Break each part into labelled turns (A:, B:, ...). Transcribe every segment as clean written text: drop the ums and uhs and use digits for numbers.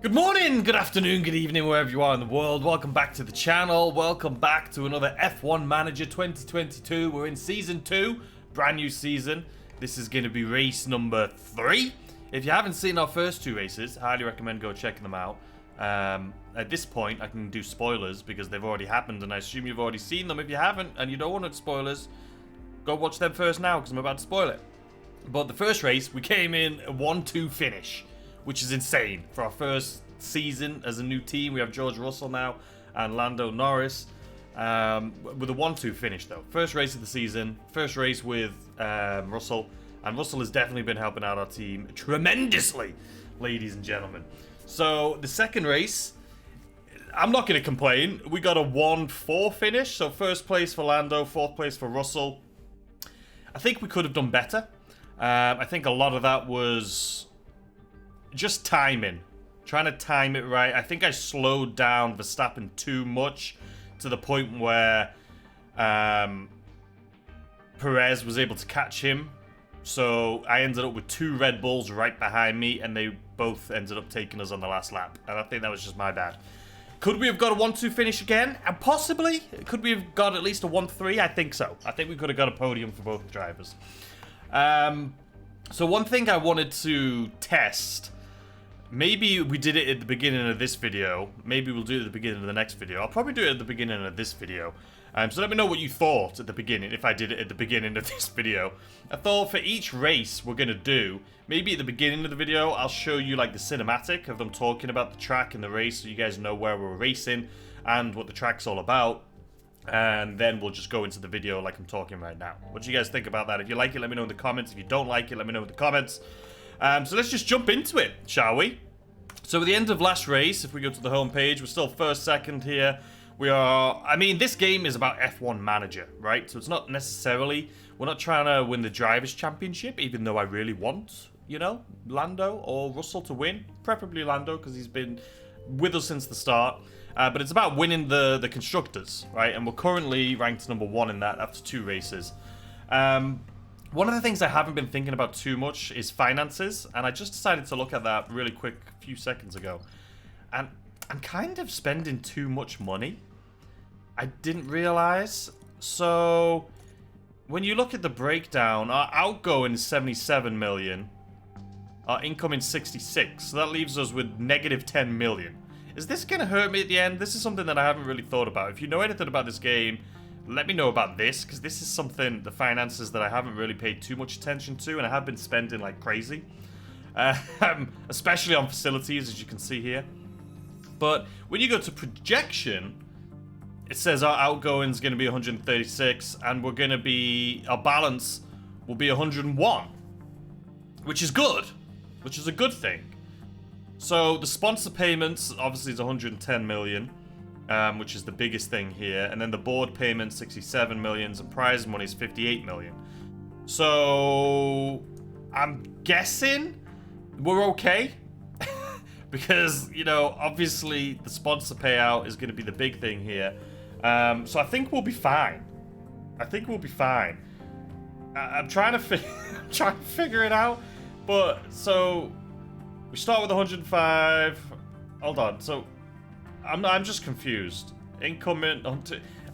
A: Good morning, good afternoon, good evening, wherever you are in the world. Welcome back to the channel. Welcome back to another F1 Manager 2022. We're in Season 2, brand new season. This is going to be race number 3. If you haven't seen our first 2 races, I highly recommend go checking them out. At this point, I can do spoilers because they've already happened, and I assume you've already seen them. If you haven't, and you don't want spoilers, go watch them first now because I'm about to spoil it. But the first race, we came in a 1-2 finish, which is insane for our first season as a new team. We have George Russell now and Lando Norris with a 1-2 finish though. First race of the season, first race with Russell, and Russell has definitely been helping out our team tremendously, ladies and gentlemen. So the second race, I'm not going to complain. We got a 1-4 finish, so first place for Lando, fourth place for Russell. I think we could have done better. I think a lot of that was just timing. Trying to time it right. I think I slowed down Verstappen too much to the point where Perez was able to catch him. So I ended up with 2 Red Bulls right behind me, and they both ended up taking us on the last lap. And I think that was just my bad. Could we have got a 1-2 finish again? And possibly. Could we have got at least a 1-3? I think so. I think we could have got a podium for both drivers. So one thing I wanted to test, maybe we did it at the beginning of this video, maybe we'll do it at the beginning of the next video. I'll probably do it at the beginning of this video. So let me know what you thought at the beginning, if I did it at the beginning of this video. I thought for each race we're going to do, maybe at the beginning of the video, I'll show you like the cinematic of them talking about the track and the race, so you guys know where we're racing and what the track's all about. And then we'll just go into the video like I'm talking right now. What do you guys think about that? If you like it, let me know in the comments. If you don't like it, let me know in the comments. So let's just jump into it, shall we? So at the end of last race, if we go to the home page, we're still first, second here. We are, I mean, this game is about F1 Manager, right? So it's not necessarily, we're not trying to win the Drivers' Championship, even though I really want, you know, Lando or Russell to win. Preferably Lando, because he's been with us since the start. But it's about winning the Constructors, right? And we're currently ranked number 1 in that after 2 races. One of the things I haven't been thinking about too much is finances, and I just decided to look at that really quick a few seconds ago. And I'm kind of spending too much money. I didn't realize. So when you look at the breakdown, our outgoing is 77 million, our incoming 66, so that leaves us with negative 10 million. Is this going to hurt me at the end? This is something that I haven't really thought about. If you know anything about this game, let me know about this, because this is something, the finances, that I haven't really paid too much attention to, and I have been spending like crazy. Especially on facilities, as you can see here. But when you go to projection, it says our outgoing is going to be 136, and we're going to be, our balance will be 101, which is good, which is a good thing. So the sponsor payments obviously is 110 million, which is the biggest thing here, and then the board payment 67 million, and prize money is 58 million. So I'm guessing we're okay. Because, you know, obviously the sponsor payout is going to be the big thing here. So I think we'll be fine. I think we'll be fine. I'm trying to figure it out. But, so, we start with 105. Hold on. So, I'm just confused. Incoming.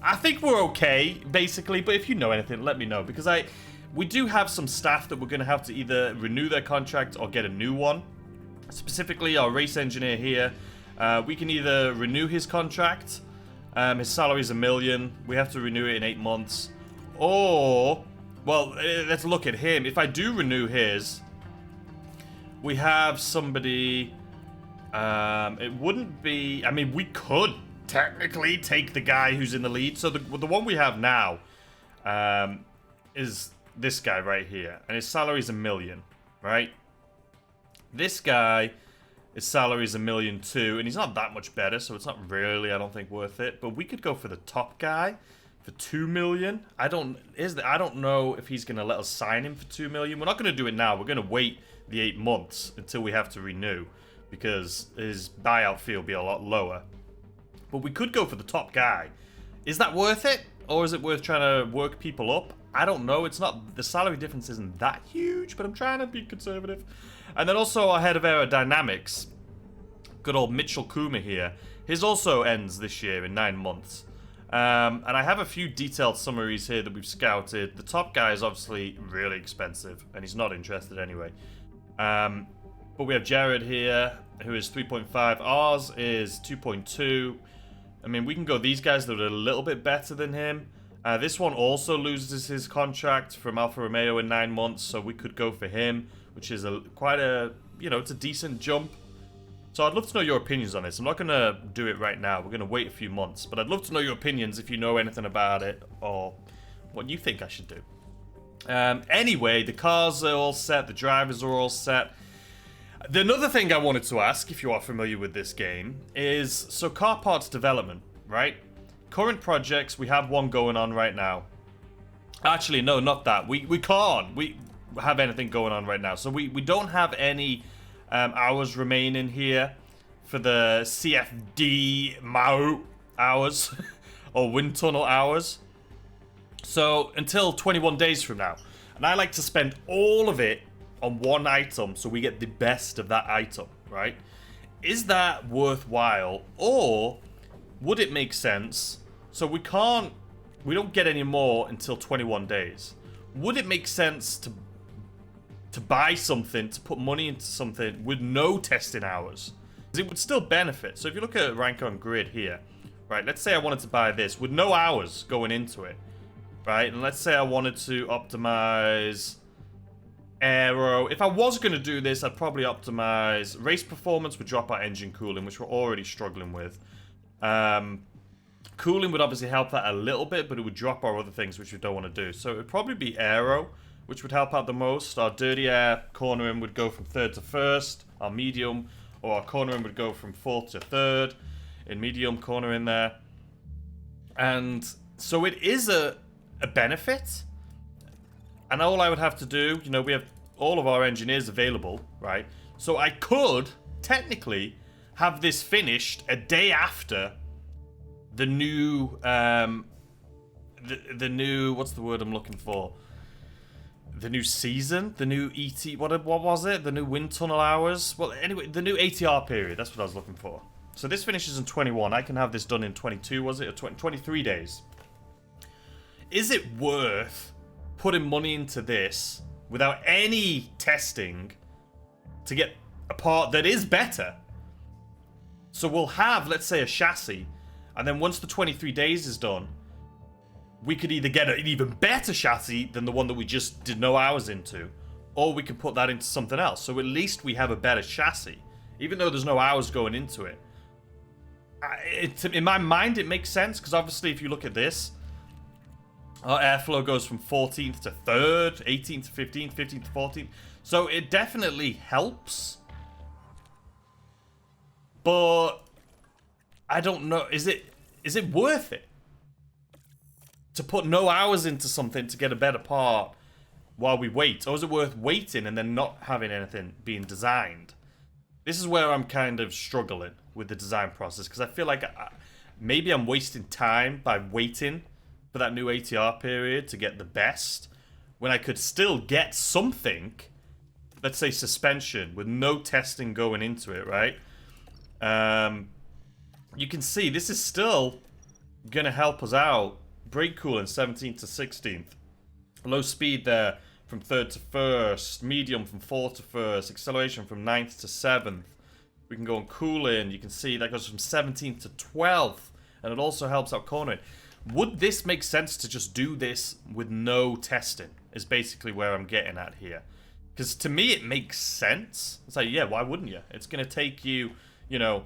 A: I think we're okay, basically. But if you know anything, let me know. Because we do have some staff that we're going to have to either renew their contract or get a new one. Specifically, our race engineer here, we can either renew his contract, his salary is $1 million, we have to renew it in 8 months, or, well, let's look at him. If I do renew his, we have somebody, it wouldn't be, I mean, we could technically take the guy who's in the lead. So the one we have now is this guy right here, and his salary is $1 million, right? This guy, his salary is $1 million too, and he's not that much better, so it's not really, I don't think, worth it. But we could go for the top guy for $2 million. I don't know if he's gonna let us sign him for $2 million. We're not gonna do it now. We're gonna wait the 8 months until we have to renew, because his buyout fee will be a lot lower. But we could go for the top guy. Is that worth it, or is it worth trying to work people up? I don't know. It's not, the salary difference isn't that huge, but I'm trying to be conservative. And then also our head of aerodynamics, Good old Mitchell Kuma here. His also ends this year in 9 months. And I have a few detailed summaries here that we've scouted. The top guy is obviously really expensive, and he's not interested anyway. But we have Jared here, who is 3.5. Ours is 2.2. I mean, we can go these guys that are a little bit better than him. This one also loses his contract from Alfa Romeo in 9 months, so we could go for him, which is quite a, you know, it's a decent jump. So I'd love to know your opinions on this. I'm not going to do it right now. We're going to wait a few months. But I'd love to know your opinions if you know anything about it or what you think I should do. Anyway, the cars are all set. The drivers are all set. Another thing I wanted to ask, if you are familiar with this game, is, so car parts development, right? Current projects, we have one going on right now. Actually, no, not that. We can't. We have anything going on right now. So we don't have any hours remaining here for the CFD MAU hours or wind tunnel hours. So until 21 days from now. And I like to spend all of it on one item so we get the best of that item, right? Is that worthwhile, or would it make sense? So we don't get any more until 21 days. Would it make sense to buy something, to put money into something with no testing hours? Because it would still benefit. So if you look at rank on grid here, right, let's say I wanted to buy this with no hours going into it, right? And let's say I wanted to optimize aero. If I was going to do this, I'd probably optimize race performance, would drop our engine cooling, which we're already struggling with. Cooling would obviously help that a little bit, but it would drop our other things, which we don't want to do. So it would probably be aero, which would help out the most. Our dirty air cornering would go from 3rd to 1st. Our medium, or our cornering would go from 4th to 3rd. In medium cornering there. And so it is a benefit. And all I would have to do, you know, we have all of our engineers available, right? So I could, technically, have this finished a day after the new, the new, what's the word I'm looking for? The new season, the new what was it? The new wind tunnel hours? Well, anyway, the new ATR period, that's what I was looking for. So this finishes in 21. I can have this done in 22, was it? Or 23 days. Is it worth putting money into this without any testing to get a part that is better? So we'll have, let's say, a chassis, and then once the 23 days is done, we could either get an even better chassis than the one that we just did no hours into, or we can put that into something else. So at least we have a better chassis, even though there's no hours going into it. In my mind, it makes sense, because obviously if you look at this, our airflow goes from 14th to 3rd, 18th to 15th, 15th to 14th. So it definitely helps. But I don't know, is it worth it? To put no hours into something to get a better part while we wait? Or is it worth waiting and then not having anything being designed? This is where I'm kind of struggling with the design process, because I feel like maybe I'm wasting time by waiting for that new ATR period to get the best, when I could still get something, let's say suspension, with no testing going into it, right? You can see this is still going to help us out. Brake cooling 17th to 16th. Low speed there from 3rd to 1st. Medium from 4th to 1st. Acceleration from 9th to 7th. We can go on cooling. You can see that goes from 17th to 12th. And it also helps out cornering. Would this make sense to just do this with no testing? Is basically where I'm getting at here. Because to me it makes sense. It's like, yeah, why wouldn't you? It's going to take you, you know,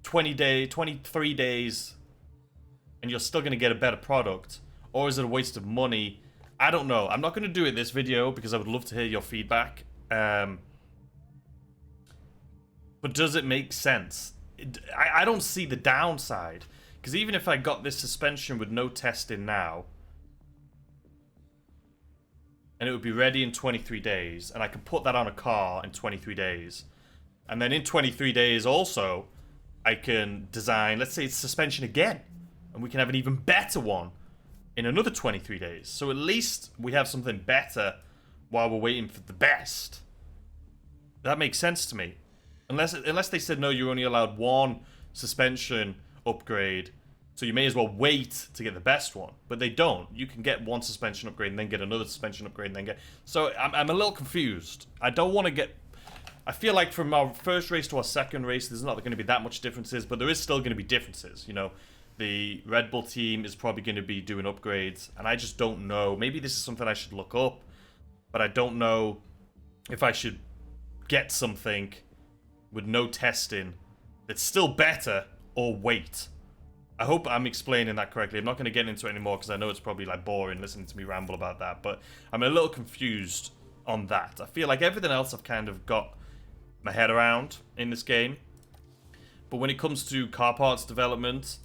A: 23 days, and you're still going to get a better product. Or is it a waste of money? I don't know. I'm not going to do it this video because I would love to hear your feedback. But does it make sense? I don't see the downside. Because even if I got this suspension with no testing now, and it would be ready in 23 days, and I can put that on a car in 23 days, and then in 23 days also, I can design, let's say it's suspension again, and we can have an even better one in another 23 days. So at least we have something better while we're waiting for the best. That makes sense to me. Unless they said, no, you're only allowed one suspension upgrade, so you may as well wait to get the best one. But they don't. You can get one suspension upgrade and then get another suspension upgrade and then get... So I'm a little confused. I don't want to get... I feel like from our first race to our second race, there's not going to be that much differences, but there is still going to be differences. You know, the Red Bull team is probably going to be doing upgrades, and I just don't know. Maybe this is something I should look up, but I don't know if I should get something with no testing that's still better or wait. I hope I'm explaining that correctly. I'm not going to get into it anymore because I know it's probably like boring listening to me ramble about that, but I'm a little confused on that. I feel like everything else I've kind of got my head around in this game, but when it comes to car parts development,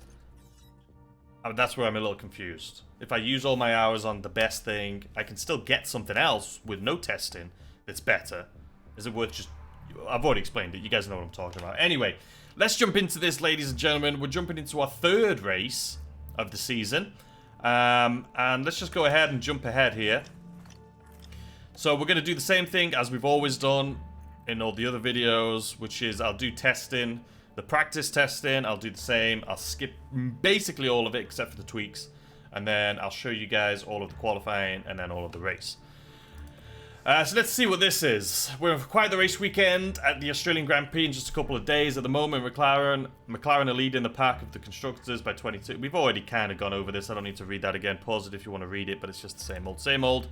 A: that's where I'm a little confused. If I use all my hours on the best thing, I can still get something else with no testing that's better. Is it worth just... I've already explained it. You guys know what I'm talking about. Anyway, let's jump into this, ladies and gentlemen. We're jumping into our third race of the season. And let's just go ahead and jump ahead here. So we're going to do the same thing as we've always done in all the other videos, which is I'll do testing, the practice testing, I'll do the same. I'll skip basically all of it except for the tweaks. And then I'll show you guys all of the qualifying and then all of the race. So let's see what this is. We're quite the race weekend at the Australian Grand Prix in just a couple of days. At the moment, McLaren are leading the pack of the constructors by 22. We've already kind of gone over this. I don't need to read that again. Pause it if you want to read it, but it's just the same old, same old.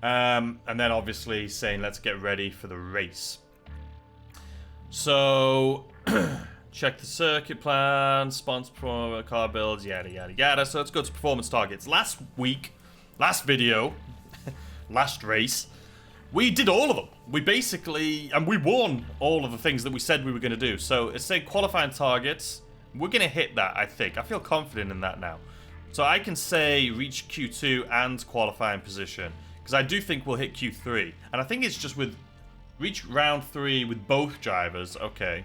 A: And then obviously saying let's get ready for the race. So check the circuit plan, sponsor promo, car builds, yada yada yada. So let's go to performance targets. Last video, last race, we did all of them. We basically, and we won all of the things that we said we were going to do. So it's saying qualifying targets. We're going to hit that, I think. I feel confident in that now. So I can say reach Q2 and qualifying position, because I do think we'll hit Q3. And I think it's just with reach round 3 with both drivers. Okay.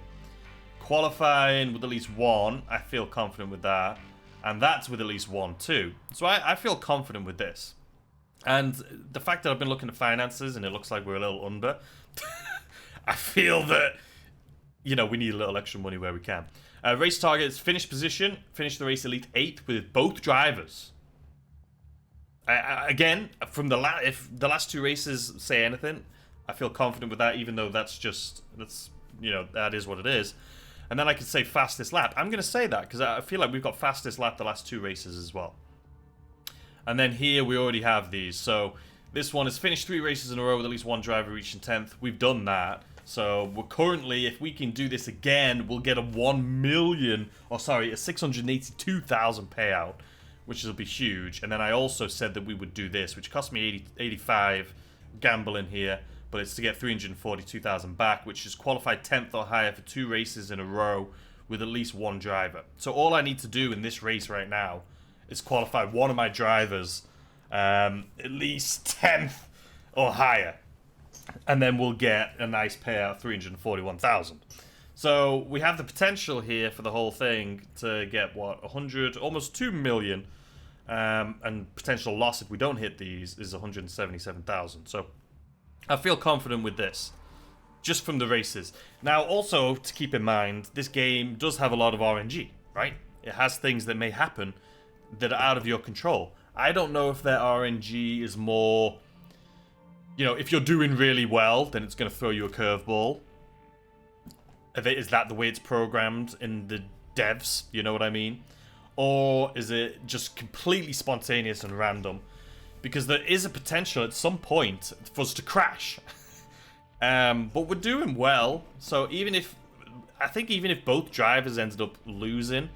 A: Qualifying with at least one. I feel confident with that. And that's with at least one too. So I feel confident with this. And the fact that I've been looking at finances and it looks like we're a little under, I feel that, you know, we need a little extra money where we can. Race targets, finish position, finish the race Elite 8 with both drivers. Again, from if the last two races say anything, I feel confident with that, even though that's you know, that is what it is. And then I could say fastest lap. I'm going to say that because I feel like we've got fastest lap the last two races as well. And then here we already have these. So this one is finished 3 races in a row with at least one driver reaching 10th. We've done that. So we're currently, if we can do this again, we'll get a 682,000 payout, which will be huge. And then I also said that we would do this, which cost me 85 gambling here, but it's to get 342,000 back, which is qualified 10th or higher for 2 races in a row with at least one driver. So all I need to do in this race right now is qualify one of my drivers at least 10th or higher. And then we'll get a nice payout, 341,000. So we have the potential here for the whole thing to get, what, 100, almost 2 million. And potential loss if we don't hit these is 177,000. So I feel confident with this, just from the races. Now, also, to keep in mind, this game does have a lot of RNG, right? It has things that may happen that are out of your control. I don't know if their RNG is more, you know, if you're doing really well, then it's going to throw you a curveball. Is that the way it's programmed in the devs? You know what I mean? Or is it just completely spontaneous and random? Because there is a potential at some point for us to crash. But we're doing well. So I think even if both drivers ended up losing,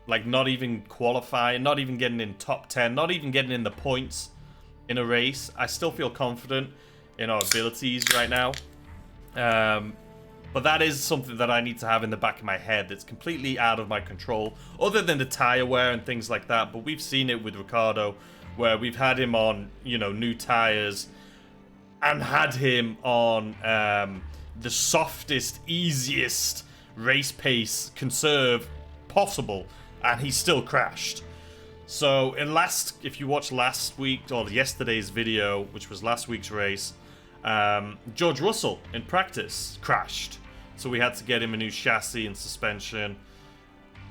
A: like not even qualifying, not even getting in top 10, not even getting in the points in a race, I still feel confident in our abilities right now. But that is something that I need to have in the back of my head that's completely out of my control, other than the tire wear and things like that. But we've seen it with Ricardo, where we've had him on, you know, new tires and had him on the softest, easiest race pace conserve possible, and he still crashed. So if you watch last week or yesterday's video, which was last week's race, George Russell in practice crashed. So we had to get him a new chassis and suspension.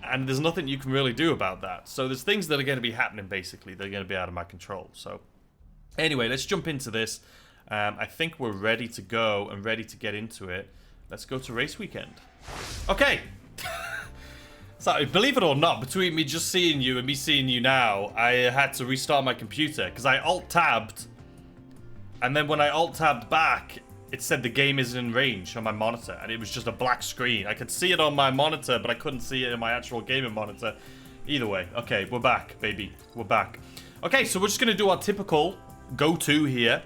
A: And there's nothing you can really do about that. So there's things that are going to be happening, basically. They're going to be out of my control. So anyway, let's jump into this. I think we're ready to go and ready to get into it. Let's go to race weekend. Okay. So, believe it or not, between me just seeing you and me seeing you now, I had to restart my computer because I alt-tabbed. And then when I alt-tabbed back, it said the game isn't in range on my monitor. And it was just a black screen. I could see it on my monitor, but I couldn't see it in my actual gaming monitor. Either way. Okay, we're back, baby. We're back. Okay, so we're just going to do our typical go-to here,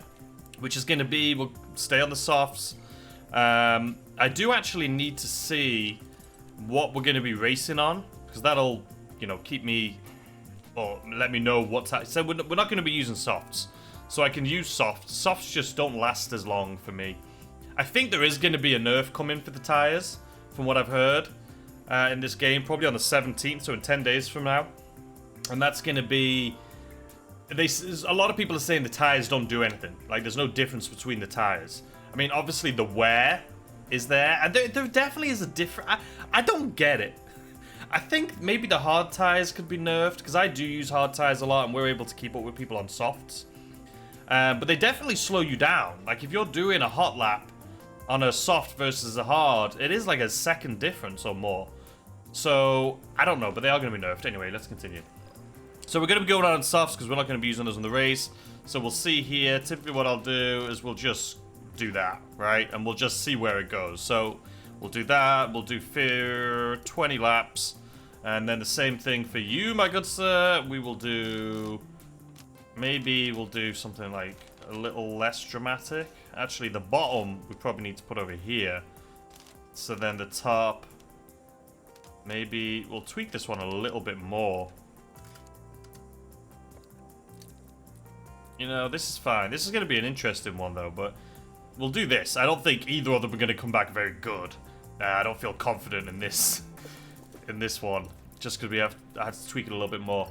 A: which is going to be, we'll stay on the softs. I do actually need to see what we're going to be racing on, because that'll, you know, keep me, or let me know what type. So we're not going to be using softs, so I can use softs. Softs just don't last as long for me. I think there is going to be a nerf coming for the tires, from what I've heard, in this game, probably on the 17th, so in 10 days from now. And that's going to be, a lot of people are saying the tires don't do anything. Like, there's no difference between the tires. I mean, obviously the wear is there, and there definitely is a different. I don't get it. I think maybe the hard tires could be nerfed, because I do use hard tires a lot, and we're able to keep up with people on softs. But they definitely slow you down. Like, if you're doing a hot lap on a soft versus a hard, it is like a second difference or more. So I don't know, but they are going to be nerfed anyway. Let's continue. So we're going to be going on softs because we're not going to be using those in the race. So we'll see here. Typically what I'll do is we'll just do that, right? And we'll just see where it goes. So we'll do that. We'll do 20 laps. And then the same thing for you, my good sir. We will do... Maybe we'll do something like a little less dramatic. Actually, the bottom we probably need to put over here. So then the top... Maybe we'll tweak this one a little bit more. You know, this is fine. This is going to be an interesting one, though, but we'll do this. I don't think either of them are going to come back very good. I don't feel confident in this one, just because I had to tweak it a little bit more.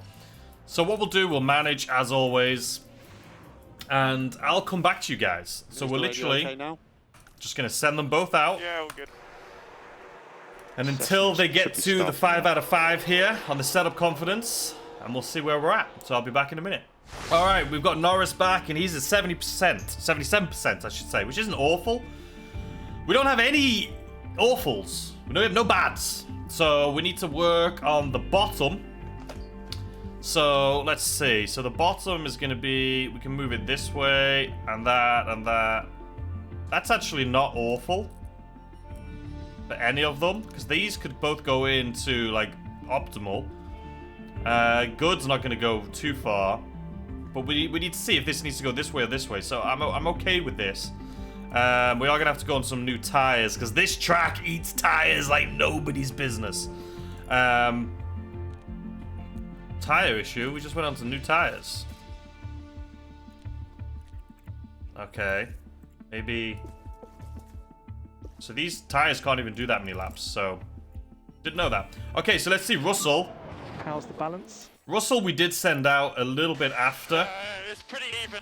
A: So what we'll do, we'll manage, as always, and I'll come back to you guys. So we're literally just going to send them both out.
B: Yeah, all good.
A: And until they get to the 5 out of 5 here on the setup confidence, and we'll see where we're at. So I'll be back in a minute. All right, we've got Norris back, and he's at 70%, 77%, I should say, which isn't awful. We don't have any awfuls. We don't have no bads. So we need to work on the bottom. So let's see. So the bottom is going to be, we can move it this way, and that, and that. That's actually not awful for any of them, because these could both go into, like, optimal. Good's not going to go too far. But we need to see if this needs to go this way or this way. So I'm okay with this. We are going to have to go on some new tires, because this track eats tires like nobody's business. Tire issue. We just went on to new tires. Okay. Maybe... So these tires can't even do that many laps, so... Didn't know that. Okay, so let's see. Russell.
C: How's the balance?
A: Russell we did send out a little bit after.
B: It's pretty even.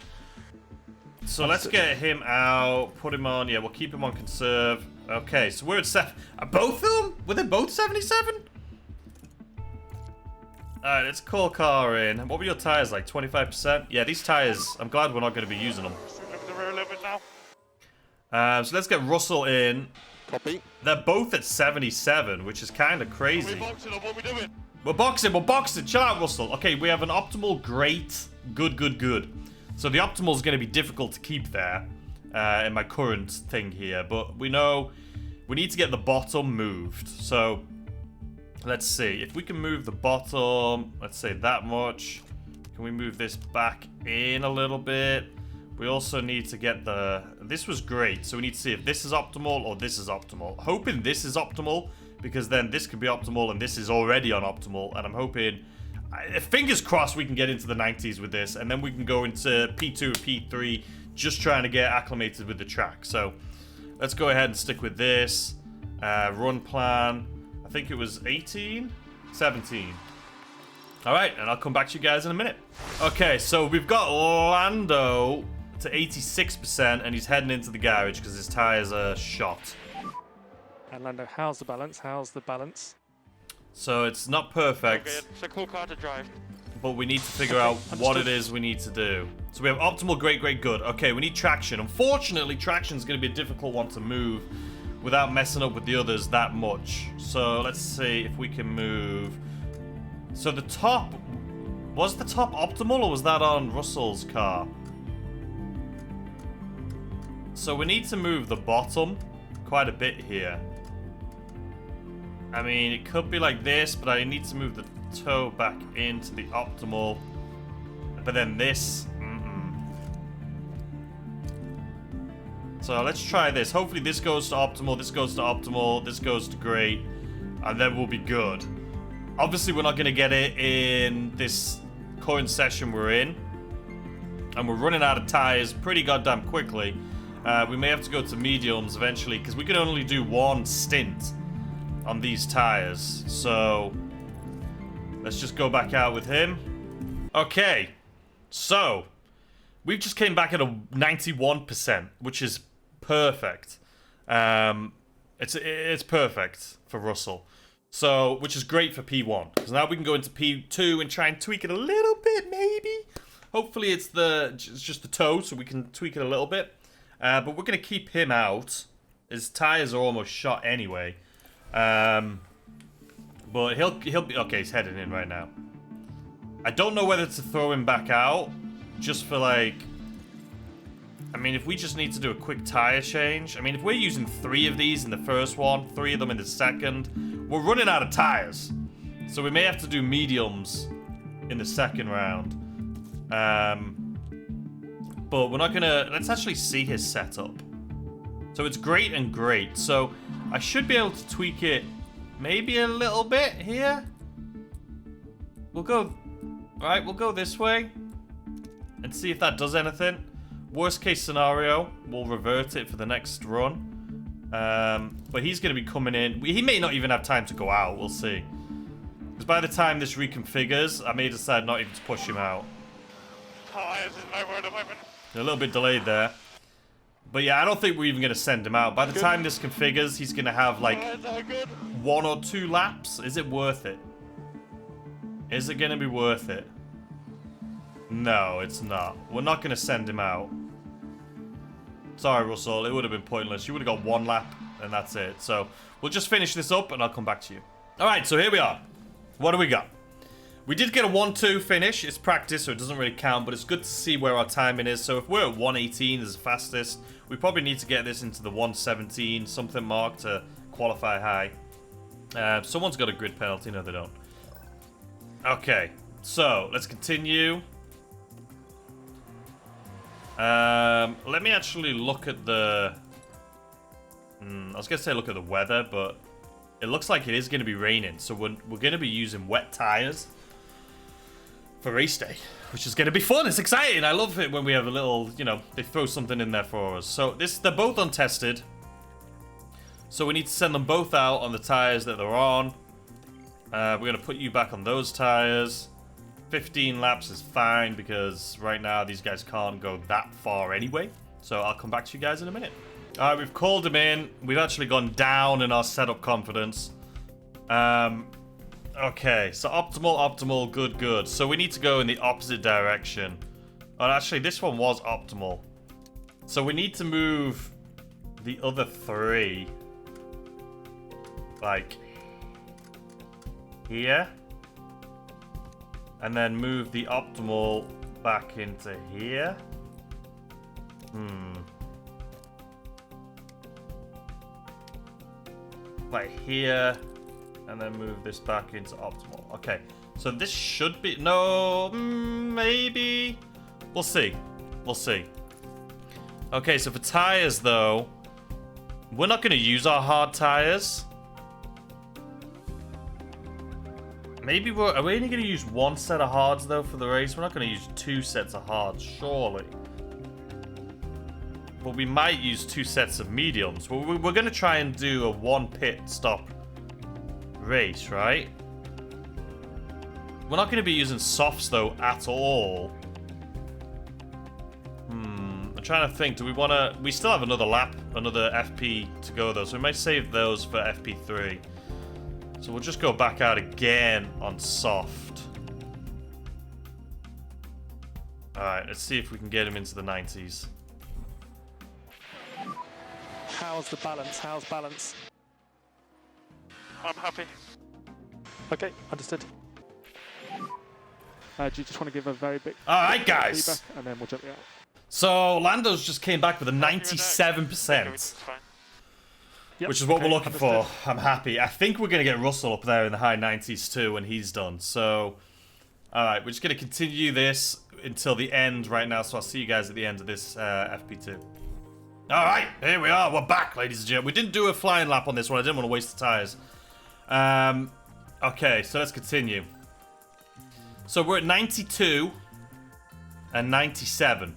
A: So let's get him out, put him on. Yeah, we'll keep him on conserve. Okay, so we're at 7. Both of them? Were they both 77? Alright, let's call car in. What were your tires like? 25%? Yeah, these tires, I'm glad we're not going to be using them.
B: Over the rear a little bit now.
A: So let's get Russell in.
B: Copy.
A: They're both at 77, which is kind of crazy.
B: We're boxing or what we doing?
A: We're boxing. Chill out, Russell. Okay, we have an optimal, great, good. So the optimal is going to be difficult to keep there in my current thing here. But we know we need to get the bottom moved. So let's see. If we can move the bottom, let's say that much. Can we move this back in a little bit? We also need to get the... This was great. So we need to see if this is optimal or this is optimal. Hoping this is optimal, because then this could be optimal and this is already on optimal. And I'm hoping, fingers crossed, we can get into the 90s with this, and then we can go into P2 and P3, just trying to get acclimated with the track. So let's go ahead and stick with this. Run plan, I think it was 18? 17. All right, and I'll come back to you guys in a minute. Okay, so we've got Lando to 86%, and he's heading into the garage because his tires are shot.
C: And Lando, how's the balance? How's the balance?
A: So it's not perfect,
B: Okay, it's a cool car to drive.
A: but we need to figure out what it is we need to do. So we have optimal, great, great, good. Okay, we need traction. Unfortunately, traction is going to be a difficult one to move without messing up with the others that much. So let's see if we can move. So the top, was the top optimal or was that on Russell's car? So we need to move the bottom quite a bit here. I mean, it could be like this, but I need to move the toe back into the optimal. But then this. So let's try this. Hopefully this goes to optimal, this goes to optimal, this goes to great, and then we'll be good. Obviously, we're not going to get it in this current session we're in. And we're running out of tires pretty goddamn quickly. We may have to go to mediums eventually, because we can only do one stint on these tires. So let's just go back out with him. Okay, so we've just came back at a 91%, which is perfect. It's perfect for Russell. So, which is great for P1, because now we can go into P2 and try and tweak it a little bit, maybe. Hopefully it's just the toe, so we can tweak it a little bit. But we're gonna keep him out. His tires are almost shot anyway. But he'll be okay. He's heading in right now. I don't know whether to throw him back out, just for like. I mean, if we just need to do a quick tire change. I mean, if we're using 3 of these in the first one, 3 of them in the second, we're running out of tires. So we may have to do mediums in the second round. But we're not gonna. Let's actually see his setup. So it's great and great. So I should be able to tweak it maybe a little bit here. We'll go. Alright, we'll go this way and see if that does anything. Worst case scenario, we'll revert it for the next run. But he's going to be coming in. He may not even have time to go out. We'll see. Because by the time this reconfigures, I may decide not even to push him out.
B: Tires is my word of weapon.
A: A little bit delayed there. But yeah, I don't think we're even going to send him out. By the time this configures, he's going to have like 1 or 2 laps. Is it worth it? Is it going to be worth it? No, it's not. We're not going to send him out. Sorry, Russell. It would have been pointless. You would have got 1 lap, and that's it. So, we'll just finish this up, and I'll come back to you. Alright, so here we are. What do we got? We did get a 1-2 finish. It's practice, so it doesn't really count, but it's good to see where our timing is. So, if we're at 118 as the fastest, we probably need to get this into the 117 something mark to qualify high. Someone's got a grid penalty. No, they don't. Okay, so, let's continue. Let me actually look at the. I was gonna say look at the weather, but it looks like it is gonna be raining, so we're gonna be using wet tires for race day, which is gonna be fun. It's exciting. I love it when we have a little, they throw something in there for us. So they're both untested, so we need to send them both out on the tires that they're on. We're gonna put you back on those tires. 15 laps is fine because right now these guys can't go that far anyway. So I'll come back to you guys in a minute. Alright, we've called them in. We've actually gone down in our setup confidence. Okay, so optimal, good, good. So we need to go in the opposite direction. Oh, actually, this one was optimal. So we need to move the other 3. Like, here. And then move the optimal back into here. Like here. And then move this back into optimal. Okay. So this should be... No, maybe. We'll see. We'll see. Okay, so for tires, though, we're not going to use our hard tires. Maybe are we only going to use 1 set of hards, though, for the race? We're not going to use 2 sets of hards, surely. But we might use 2 sets of mediums. We're going to try and do a 1 pit stop race, right? We're not going to be using softs, though, at all. I'm trying to think. Do we want to... We still have another lap another FP to go though, so we might save those for FP3. So we'll just go back out again on soft. Alright, let's see if we can get him into the 90s.
C: How's the balance? How's balance?
B: I'm happy.
C: Okay, understood. Do you just want to give a very big
A: Alright, guys.
C: feedback, and then we'll jump you out?
A: So Lando's just came back with a
B: Everything's
A: 97%,
B: fine.
C: Yep,
A: which is what
C: okay,
A: we're looking
C: understood.
A: for. I'm happy. I think we're going to get Russell up there in the high 90s too when he's done. So, alright, we're just going to continue this until the end right now. So I'll see you guys at the end of this FP2. Alright, here we are. We're back, ladies and gentlemen. We didn't do a flying lap on this one. I didn't want to waste the tyres. Okay, so let's continue. So we're at 92 and 97.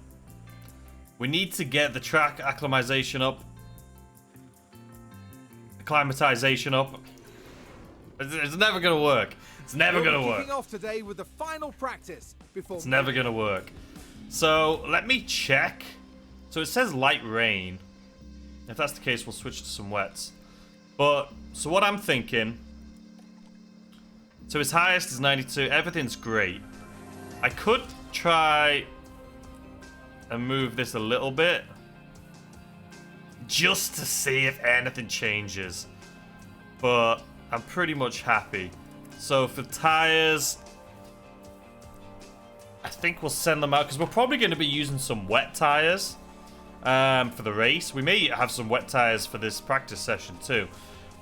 A: We need to get the track acclimatization up. Acclimatization up. It's never going to work. It's never going to work.
D: Kicking off today with the final practice before
A: It's never going to work. So let me check. So it says light rain. If that's the case, we'll switch to some wets. But, so what I'm thinking. So his highest is 92. Everything's great. I could try and move this a little bit. Just to see if anything changes. But I'm pretty much happy. So for tires, I think we'll send them out. Because we're probably going to be using some wet tires for the race. We may have some wet tires for this practice session too.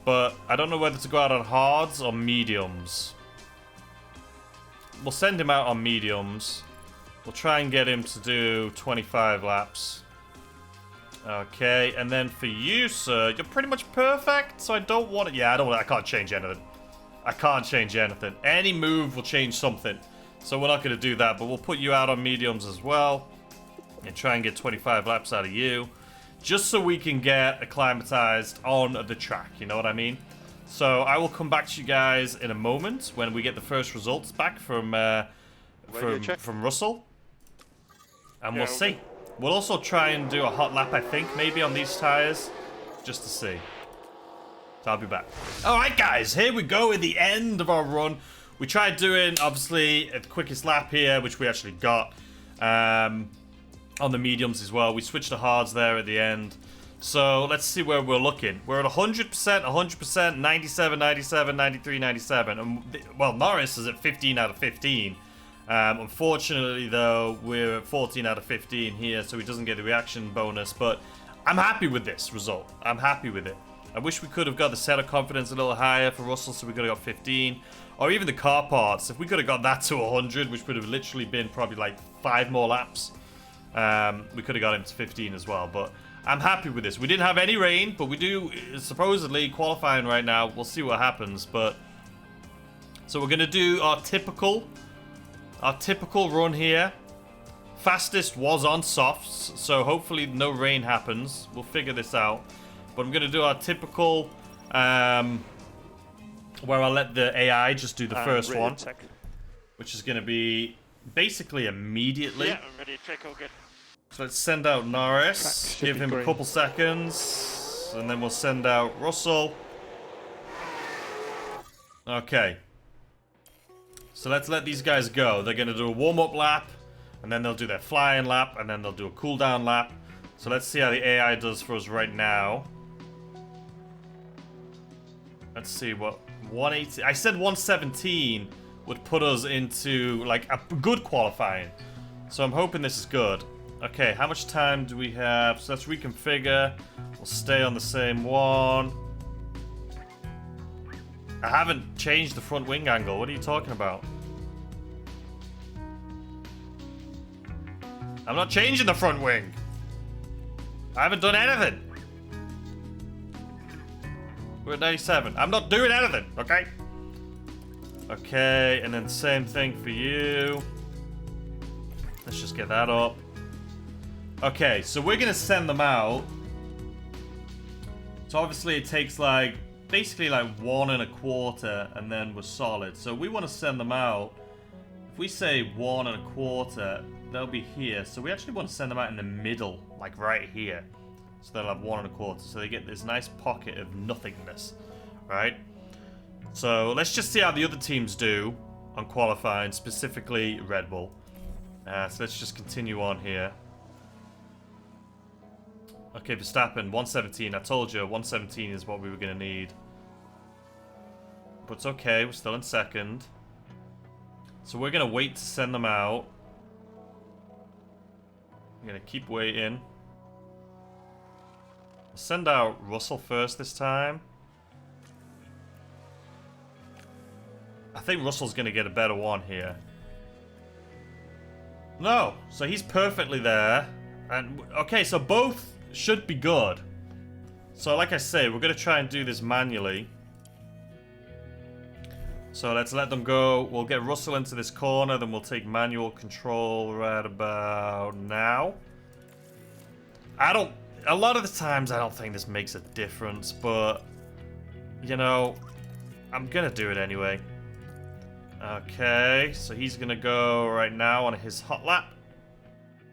A: But I don't know whether to go out on hards or mediums. We'll send him out on mediums. We'll try and get him to do 25 laps. Okay, and then for you, sir, you're pretty much perfect, so I don't want it. Yeah, I can't change anything. I can't change anything. Any move will change something. So we're not going to do that, but we'll put you out on mediums as well. And try and get 25 laps out of you. Just so we can get acclimatized on the track, you know what I mean? So I will come back to you guys in a moment when we get the first results back from Russell. And we'll see. We'll also try and do a hot lap, I think, maybe on these tires, just to see. So I'll be back. Alright guys, here we go at the end of our run. We tried doing, obviously, the quickest lap here, which we actually got. On the mediums as well. We switched to hards there at the end. So let's see where we're looking. We're at 100%, 100%, 97, 97, 93, 97. And, well, Norris is at 15 out of 15. Unfortunately, though, we're at 14 out of 15 here, so he doesn't get the reaction bonus. But I'm happy with this result. I'm happy with it. I wish we could have got the set of confidence a little higher for Russell, so we could have got 15. Or even the car parts. If we could have got that to 100, which would have literally been probably like 5 more laps, we could have got him to 15 as well. But I'm happy with this. We didn't have any rain, but we do supposedly qualifying right now. We'll see what happens. But so we're going to do our typical run here. Fastest was on softs, so hopefully no rain happens. We'll figure this out. But I'm going to do our typical, where I'll let the AI just do the first one, which is going to be basically immediately.
B: Yeah, I'm ready to check, all good.
A: So let's send out Norris, give him a couple seconds, and then we'll send out Russell. Okay. So let's let these guys go. They're going to do a warm-up lap, and then they'll do their flying lap, and then they'll do a cool-down lap. So let's see how the AI does for us right now. Let's see what 180. I said 117 would put us into like a good qualifying. So I'm hoping this is good. Okay, how much time do we have? So let's reconfigure. We'll stay on the same one. I haven't changed the front wing angle. What are you talking about? I'm not changing the front wing. I haven't done anything. We're at 97. I'm not doing anything, okay? Okay, and then same thing for you. Let's just get that up. Okay, so we're gonna send them out. So obviously it takes like, basically like 1 1/4, and then we're solid. So we want to send them out. If we say 1 1/4, they'll be here. So we actually want to send them out in the middle, like right here. So they'll have 1.25. So they get this nice pocket of nothingness, right? So let's just see how the other teams do on qualifying, specifically Red Bull. So let's just continue on here. Okay, Verstappen, 117. I told you, 117 is what we were going to need. But it's okay, we're still in second. So we're going to wait to send them out. I'm going to keep waiting. I'll send out Russell first this time. I think Russell's going to get a better one here. No, so he's perfectly there. And okay, so both should be good. So like I say, we're going to try and do this manually. So let's let them go. We'll get Russell into this corner, then we'll take manual control right about now. A lot of the times I don't think this makes a difference, but, you know, I'm going to do it anyway. Okay, so he's going to go right now on his hot lap.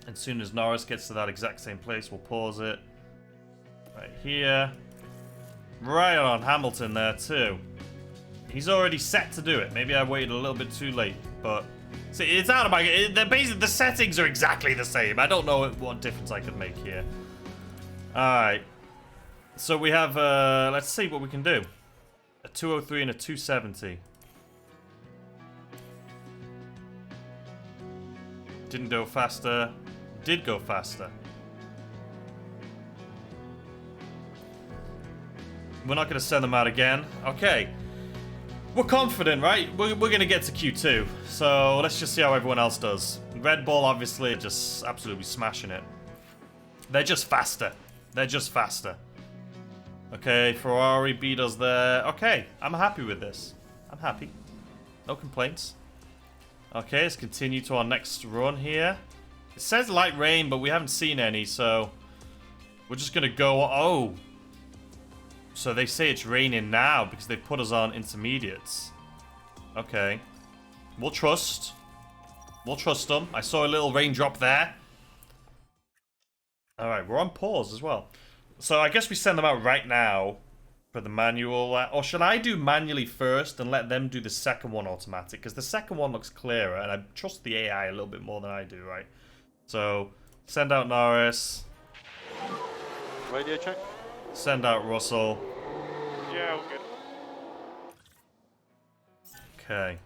A: As soon as Norris gets to that exact same place, we'll pause it. Right here. Right on Hamilton there too. He's already set to do it. Maybe I waited a little bit too late, but see, it's out of my. Basically, the settings are exactly the same. I don't know what difference I could make here. All right. So we have. Let's see what we can do. A 203 and a 270. Didn't go faster. Did go faster. We're not going to send them out again. Okay. We're confident, right? We're going to get to Q2. So let's just see how everyone else does. Red Bull, obviously, just absolutely smashing it. They're just faster. They're just faster. Okay, Ferrari beat us there. Okay, I'm happy with this. I'm happy. No complaints. Okay, let's continue to our next run here. It says light rain, but we haven't seen any, so we're just going to go... Oh! So they say it's raining now because they put us on intermediates. Okay. We'll trust. We'll trust them. I saw a little raindrop there. Alright, we're on pause as well. So I guess we send them out right now for the manual. Or should I do manually first and let them do the second one automatic? Because the second one looks clearer and I trust the AI a little bit more than I do, right? So, send out Norris.
E: Radio check.
A: Send out Russell.
B: Yeah, all good.
A: Okay.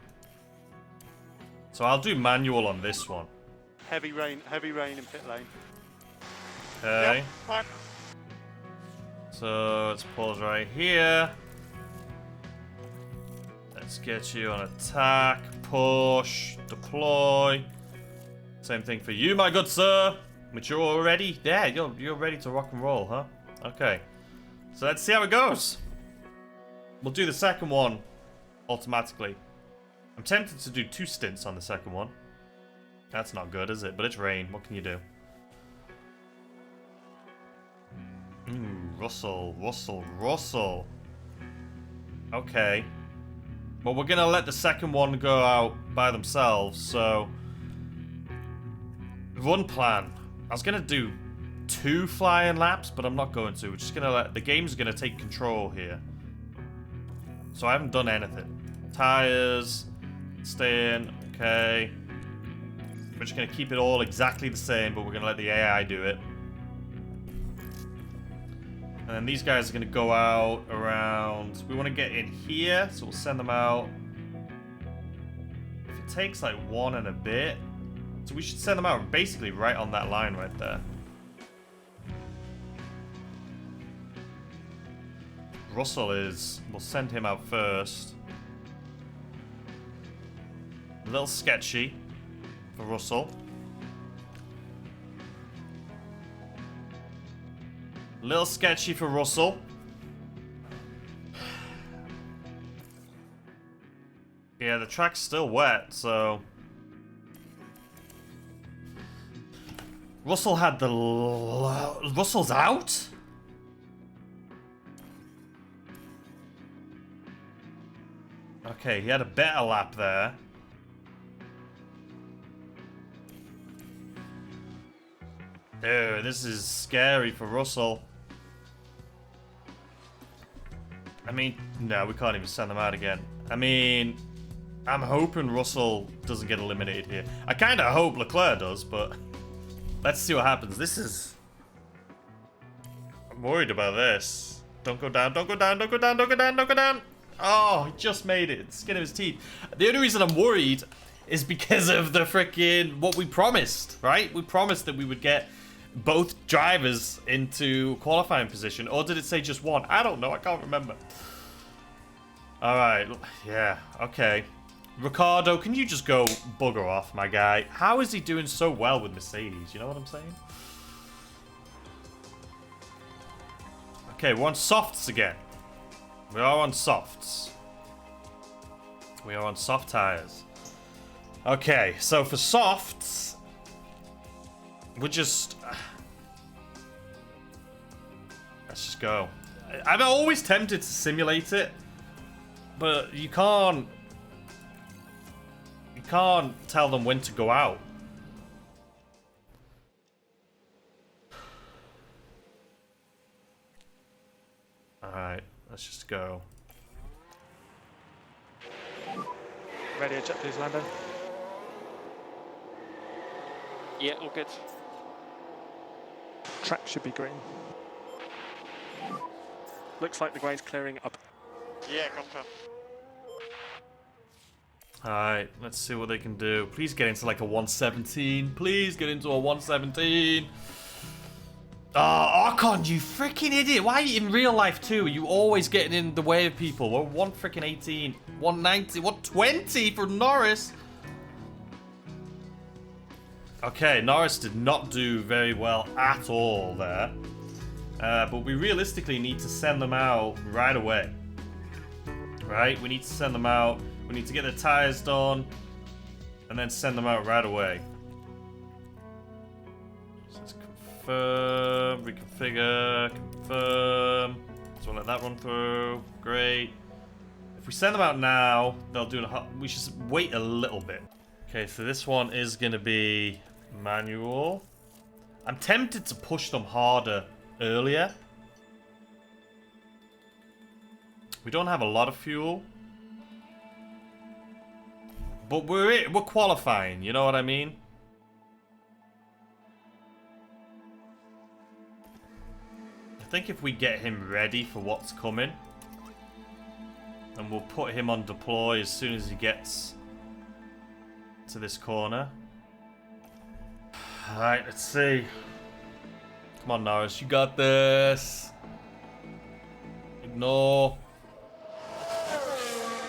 A: So I'll do manual on this one.
E: Heavy rain in pit lane.
A: Okay.
B: Yep, fine.
A: So let's pause right here. Let's get you on attack, push, deploy. Same thing for you, my good sir. But you're already there. You're ready to rock and roll, huh? Okay. So let's see how it goes. We'll do the second one automatically. I'm tempted to do 2 stints on the second one. That's not good, is it? But it's rain. What can you do? Russell. Okay. Well, we're gonna let the second one go out by themselves, so... Run plan. I was gonna do 2 flying laps, but I'm not going to. We're just gonna let... The game's gonna take control here. So I haven't done anything. Tires. Stay in. Okay. We're just gonna keep it all exactly the same, but we're gonna let the AI do it. And then these guys are going to go out around... We want to get in here, so we'll send them out. If it takes like 1 and a bit... So we should send them out basically right on that line right there. Russell is... We'll send him out first. A little sketchy for Russell. Little sketchy for Russell. Yeah, the track's still wet, so... Russell had the... Russell's out? Okay, he had a better lap there. Dude, this is scary for Russell. I mean, no, we can't even send them out again. I mean, I'm hoping Russell doesn't get eliminated here. I kind of hope Leclerc does, but let's see what happens. This is... I'm worried about this. Don't go down, don't go down, don't go down, don't go down, don't go down. Oh, he just made it. Skin of his teeth. The only reason I'm worried is because of the freaking what we promised, right? We promised that we would get both drivers into qualifying position, or did it say just one? I don't know. I can't remember. All right. Yeah. Okay. Ricardo, can you just go bugger off, my guy? How is he doing so well with Mercedes? You know what I'm saying? Okay, we're on softs again. We are on softs. We are on soft tires. Okay, so for softs, we're just... let's just go. I'm always tempted to simulate it, but you can't... you can't tell them when to go out. Alright, let's just go.
C: Radio check, please, Lando.
B: Yeah, all good.
C: Track should be green. Looks like the grey's clearing up.
B: Yeah, confirm.
A: Alright, let's see what they can do. Please get into like a 117. Please get into a 117. Oh, Archon, you freaking idiot. Why in real life too? Are you always getting in the way of people? We're 118, 190, 120 for Norris. Okay, Norris did not do very well at all there. But we realistically need to send them out right away. Right? We need to send them out. We need to get the tires done. And then send them out right away. So let's confirm, reconfigure, confirm. So we'll let that run through. Great. If we send them out now, they'll do it. We should wait a little bit. Okay, so this one is going to be manual. I'm tempted to push them harder earlier. We don't have a lot of fuel, but we're qualifying. You know what I mean? I think if we get him ready for what's coming, and we'll put him on deploy as soon as he gets to this corner. Alright, let's see. Come on, Norris, you got this. Ignore.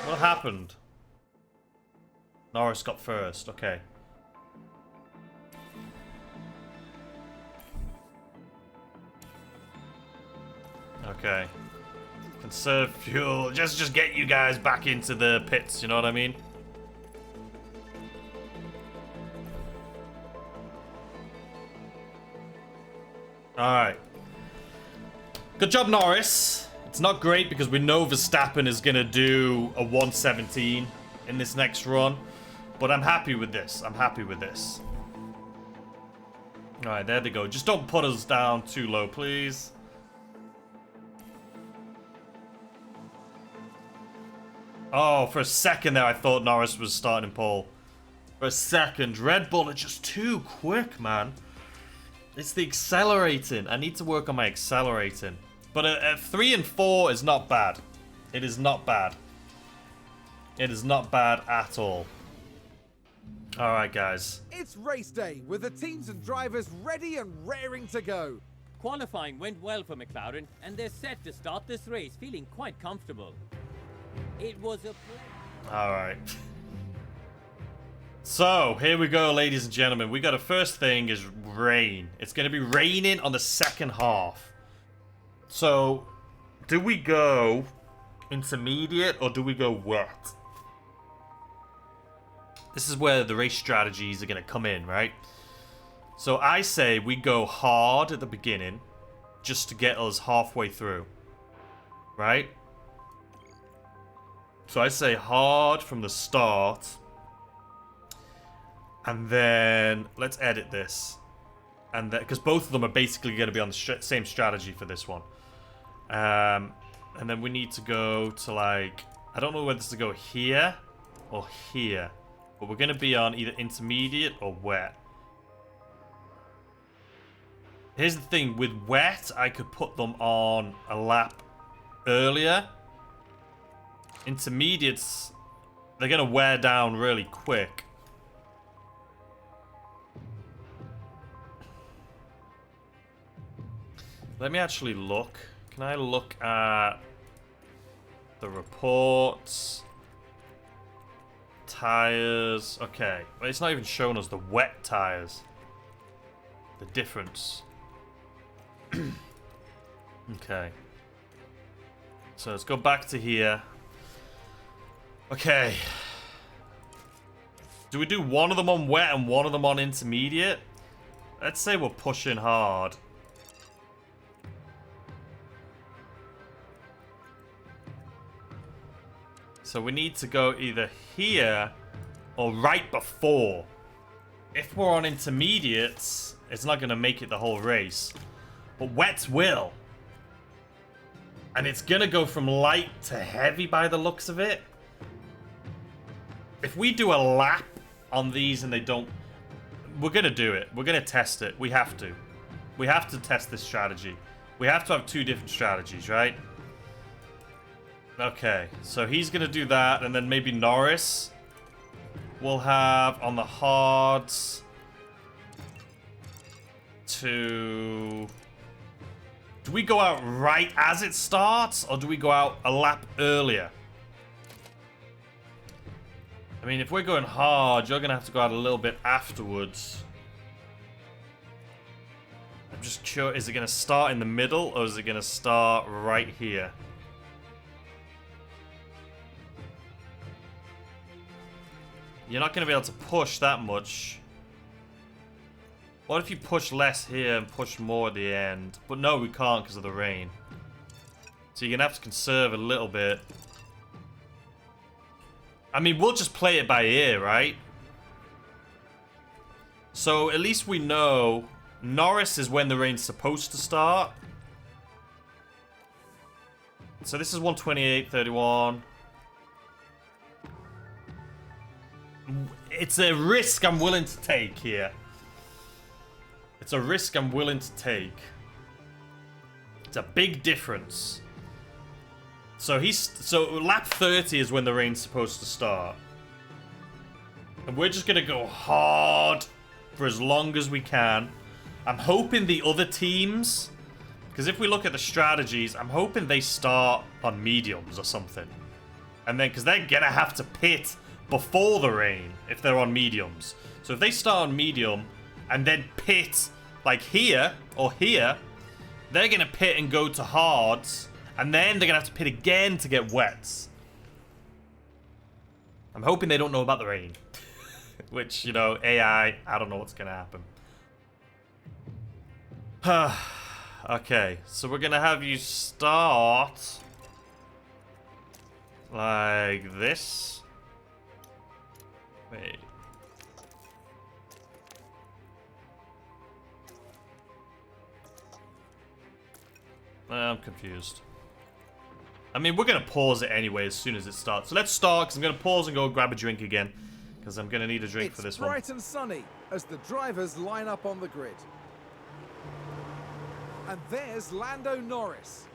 A: What happened? Norris got first, okay. Okay. Conserve fuel. Just get you guys back into the pits, you know what I mean? Alright. Good job, Norris. It's not great because we know Verstappen is going to do a 117 in this next run. But I'm happy with this. I'm happy with this. Alright, there they go. Just don't put us down too low, please. Oh, for a second there I thought Norris was starting in pole. For a second. Red Bull are just too quick, man. It's the accelerating. I need to work on my accelerating. But a 3 and 4 is not bad. It is not bad. It is not bad at all. Alright, guys.
D: It's race day with the teams and drivers ready and raring to go.
F: Qualifying went well for Mclaren, and they're set to start this race feeling quite comfortable. It was a
A: Alright. So, here we go, ladies and gentlemen. We got a first thing is rain. It's going to be raining on the second half. So, do we go intermediate or do we go wet? This is where the race strategies are going to come in, right? So, I say we go hard at the beginning just to get us halfway through. Right? So, I say hard from the start. And then let's edit this, and because both of them are basically going to be on the same strategy for this one. And then we need to go to like, I don't know whether to go here or here. But we're going to be on either intermediate or wet. Here's the thing, with wet, I could put them on a lap earlier. Intermediates, they're going to wear down really quick. Let me actually look. Can I look at the reports? Tires. Okay. Well, it's not even showing us the wet tires. The difference. Okay. So let's go back to here. Okay. Do we do one of them on wet and one of them on intermediate? Let's say we're pushing hard. So we need to go either here or right before. If we're on intermediates, it's not going to make it the whole race. But wets will. And it's going to go from light to heavy by the looks of it. If we do a lap on these and they don't... We're going to do it. We're going to test it. We have to. We have to test this strategy. We have to have two different strategies, right? Okay, so he's going to do that, and then maybe Norris will have on the hards to... Do we go out right as it starts, or do we go out a lap earlier? I mean, if we're going hard, you're going to have to go out a little bit afterwards. I'm just curious, is it going to start in the middle, or is it going to start right here? You're not going to be able to push that much. What if you push less here and push more at the end? But no, we can't because of the rain. So you're going to have to conserve a little bit. I mean, we'll just play it by ear, right? So at least we know Norris is when the rain's supposed to start. So this is 128.31. It's a risk I'm willing to take here. It's a risk I'm willing to take. It's a big difference. So lap 30 is when the rain's supposed to start. And we're just gonna go hard for as long as we can. I'm hoping the other teams, because if we look at the strategies, I'm hoping they start on mediums or something. And then, because they're gonna have to pit before the rain if they're on mediums. So if they start on medium and then pit like here or here, they're going to pit and go to hards, and then they're going to have to pit again to get wets. I'm hoping they don't know about the rain. Which, you know, AI, I don't know what's going to happen. Okay, so we're going to have you start like this. Wait. I'm confused. I mean, we're going to pause it anyway as soon as it starts. So let's start, because I'm going to pause and go grab a drink again. Because I'm going to need a drink for this one.
D: It's bright and sunny as the drivers line up on the grid. And there's Lando Norris.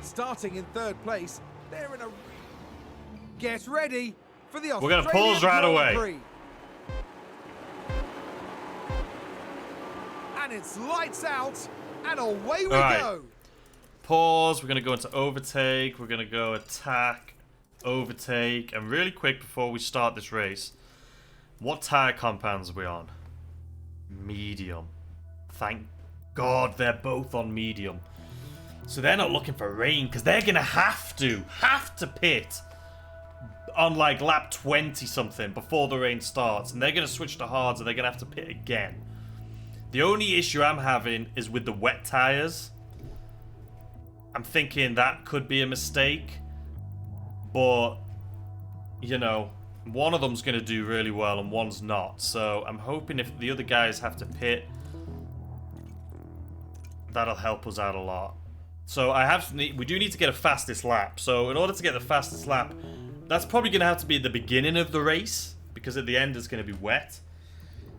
D: Starting in third place, they're in a... Get ready for the
A: We're going to pause right away.
D: And it's lights out, and away we go.
A: Pause. We're going to go into overtake. We're going to go attack, overtake. And really quick before we start this race, what tire compounds are we on? Medium. Thank God they're both on medium. So they're not looking for rain, because they're going to have to pit on like lap 20 something before the rain starts, and they're going to switch to hards, and they're going to have to pit again. The only issue I'm having is with the wet tires. I'm thinking that could be a mistake, but you know, one of them's going to do really well and one's not, so I'm hoping if the other guys have to pit, that'll help us out a lot. So we do need to get a fastest lap. So in order to get the fastest lap, that's probably going to have to be at the beginning of the race, because at the end it's going to be wet.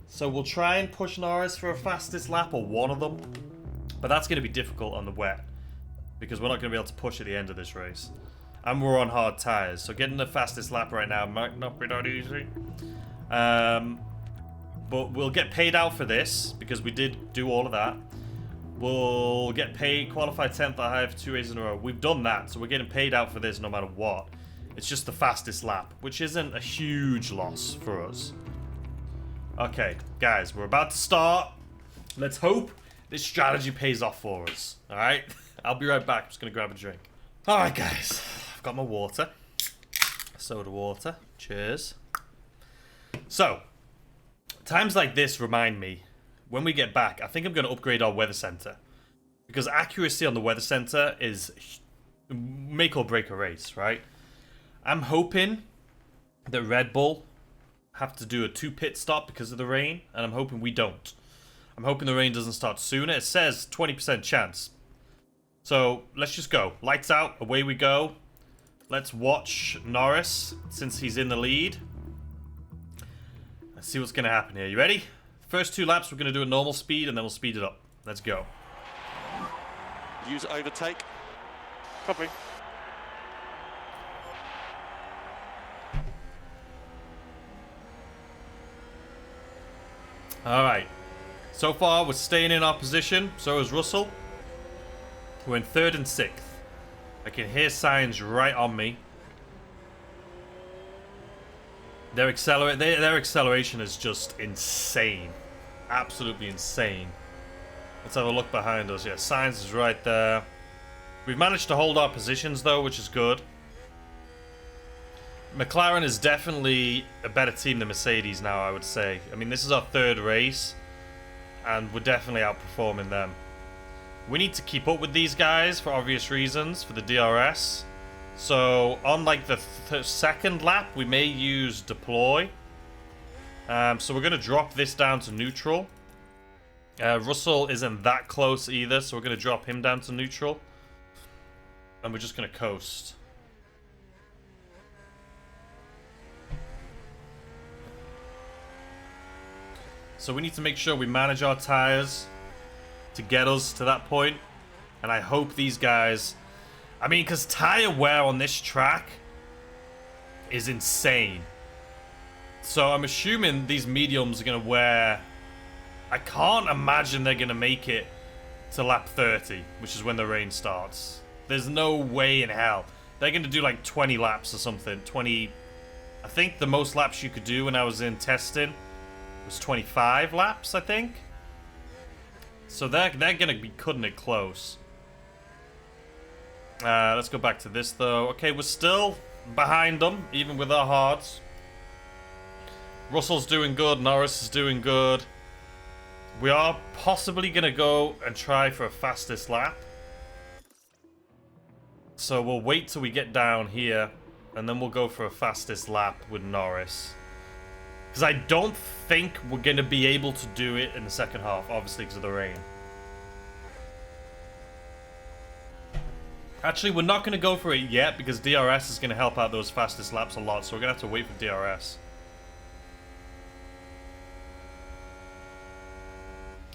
A: So we'll try and push Norris for a fastest lap, or one of them. But that's going to be difficult on the wet, because we're not going to be able to push at the end of this race. And we're on hard tyres, so getting the fastest lap right now might not be that easy. But we'll get paid out for this, because we did do all of that. We'll get paid, qualified 10th at high for 2 races in a row. We've done that, so we're getting paid out for this no matter what. It's just the fastest lap, which isn't a huge loss for us. Okay, guys, we're about to start. Let's hope this strategy pays off for us. Alright? I'll be right back. I'm just going to grab a drink. Alright, guys. I've got my water. Soda water. Cheers. So, times like this remind me, when we get back, I think I'm going to upgrade our weather center. Because accuracy on the weather center is make or break a race, right? I'm hoping that Red Bull have to do a 2 pit stop because of the rain, and I'm hoping we don't. I'm hoping the rain doesn't start sooner. It says 20% chance. So, let's just go. Lights out, away we go. Let's watch Norris, since he's in the lead. Let's see what's going to happen here. You ready? First 2 laps, we're going to do a normal speed, and then we'll speed it up. Let's go.
E: Use overtake.
C: Copy.
A: Alright. So far, we're staying in our position. So is Russell. We're in 3rd and 6th. I can hear signs right on me. Their acceleration is just insane. Absolutely insane. Let's have a look behind us. Yeah, signs is right there. We've managed to hold our positions, though, which is good. McLaren is definitely a better team than Mercedes now, I would say. I mean, this is our 3rd race, and we're definitely outperforming them. We need to keep up with these guys for obvious reasons, for the DRS. So, on like the 2nd lap, we may use deploy. So we're going to drop this down to neutral. Russell isn't that close either, so we're going to drop him down to neutral. And we're just going to coast. So we need to make sure we manage our tires to get us to that point. And I hope these guys... I mean, because tire wear on this track is insane. So I'm assuming these mediums are going to wear... I can't imagine they're going to make it to lap 30, which is when the rain starts. There's no way in hell. They're going to do like 20 laps or something. 20... I think the most laps you could do when I was in testing was 25 laps, I think. So they're going to be cutting it close. Let's go back to this, though. Okay, we're still behind them, even with our hards. Russell's doing good. Norris is doing good. We are possibly going to go and try for a fastest lap. So we'll wait till we get down here, and then we'll go for a fastest lap with Norris. Because I don't think we're going to be able to do it in the second half, obviously because of the rain. Actually, we're not going to go for it yet, because DRS is going to help out those fastest laps a lot, so we're going to have to wait for DRS.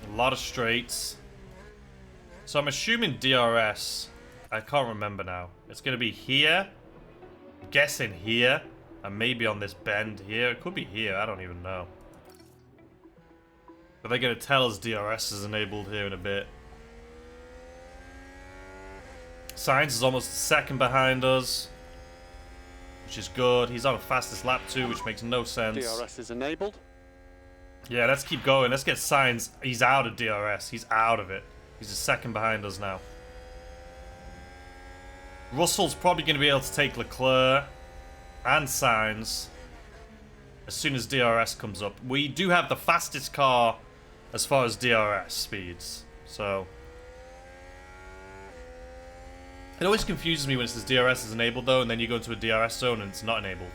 A: A lot of straights. So I'm assuming DRS... I can't remember now. It's going to be here. I'm guessing here. And maybe on this bend here. It could be here. I don't even know. But they're going to tell us DRS is enabled here in a bit. Sainz is almost a second behind us. Which is good. He's on a fastest lap too, which makes no sense.
E: DRS is enabled.
A: Yeah, let's keep going. Let's get Sainz. He's out of DRS. He's out of it. He's a second behind us now. Russell's probably going to be able to take Leclerc and Sainz as soon as DRS comes up. We do have the fastest car as far as DRS speeds, so... It always confuses me when it says DRS is enabled, though, and then you go into a DRS zone and it's not enabled.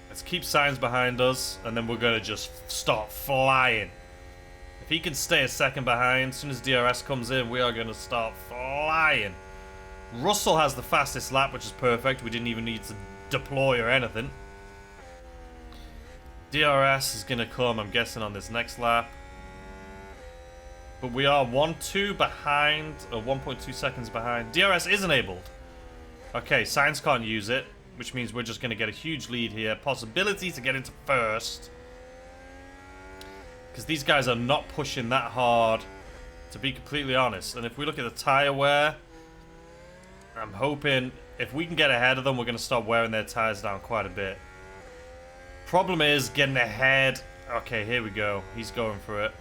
A: Let's keep Sainz behind us, and then we're going to just start flying If he can stay a second behind, as soon as DRS comes in, we are going to start flying. Russell has the fastest lap, which is perfect. We didn't even need to deploy or anything. DRS is going to come, I'm guessing, on this next lap. But we are 1-2 behind, or 1.2 seconds behind. DRS is enabled. Okay, Sainz can't use it, which means we're just going to get a huge lead here. Possibility to get into first. Because these guys are not pushing that hard, to be completely honest. And if we look at the tyre wear, I'm hoping if we can get ahead of them, we're going to start wearing their tyres down quite a bit. Problem is getting ahead. Okay, here we go. He's going for it.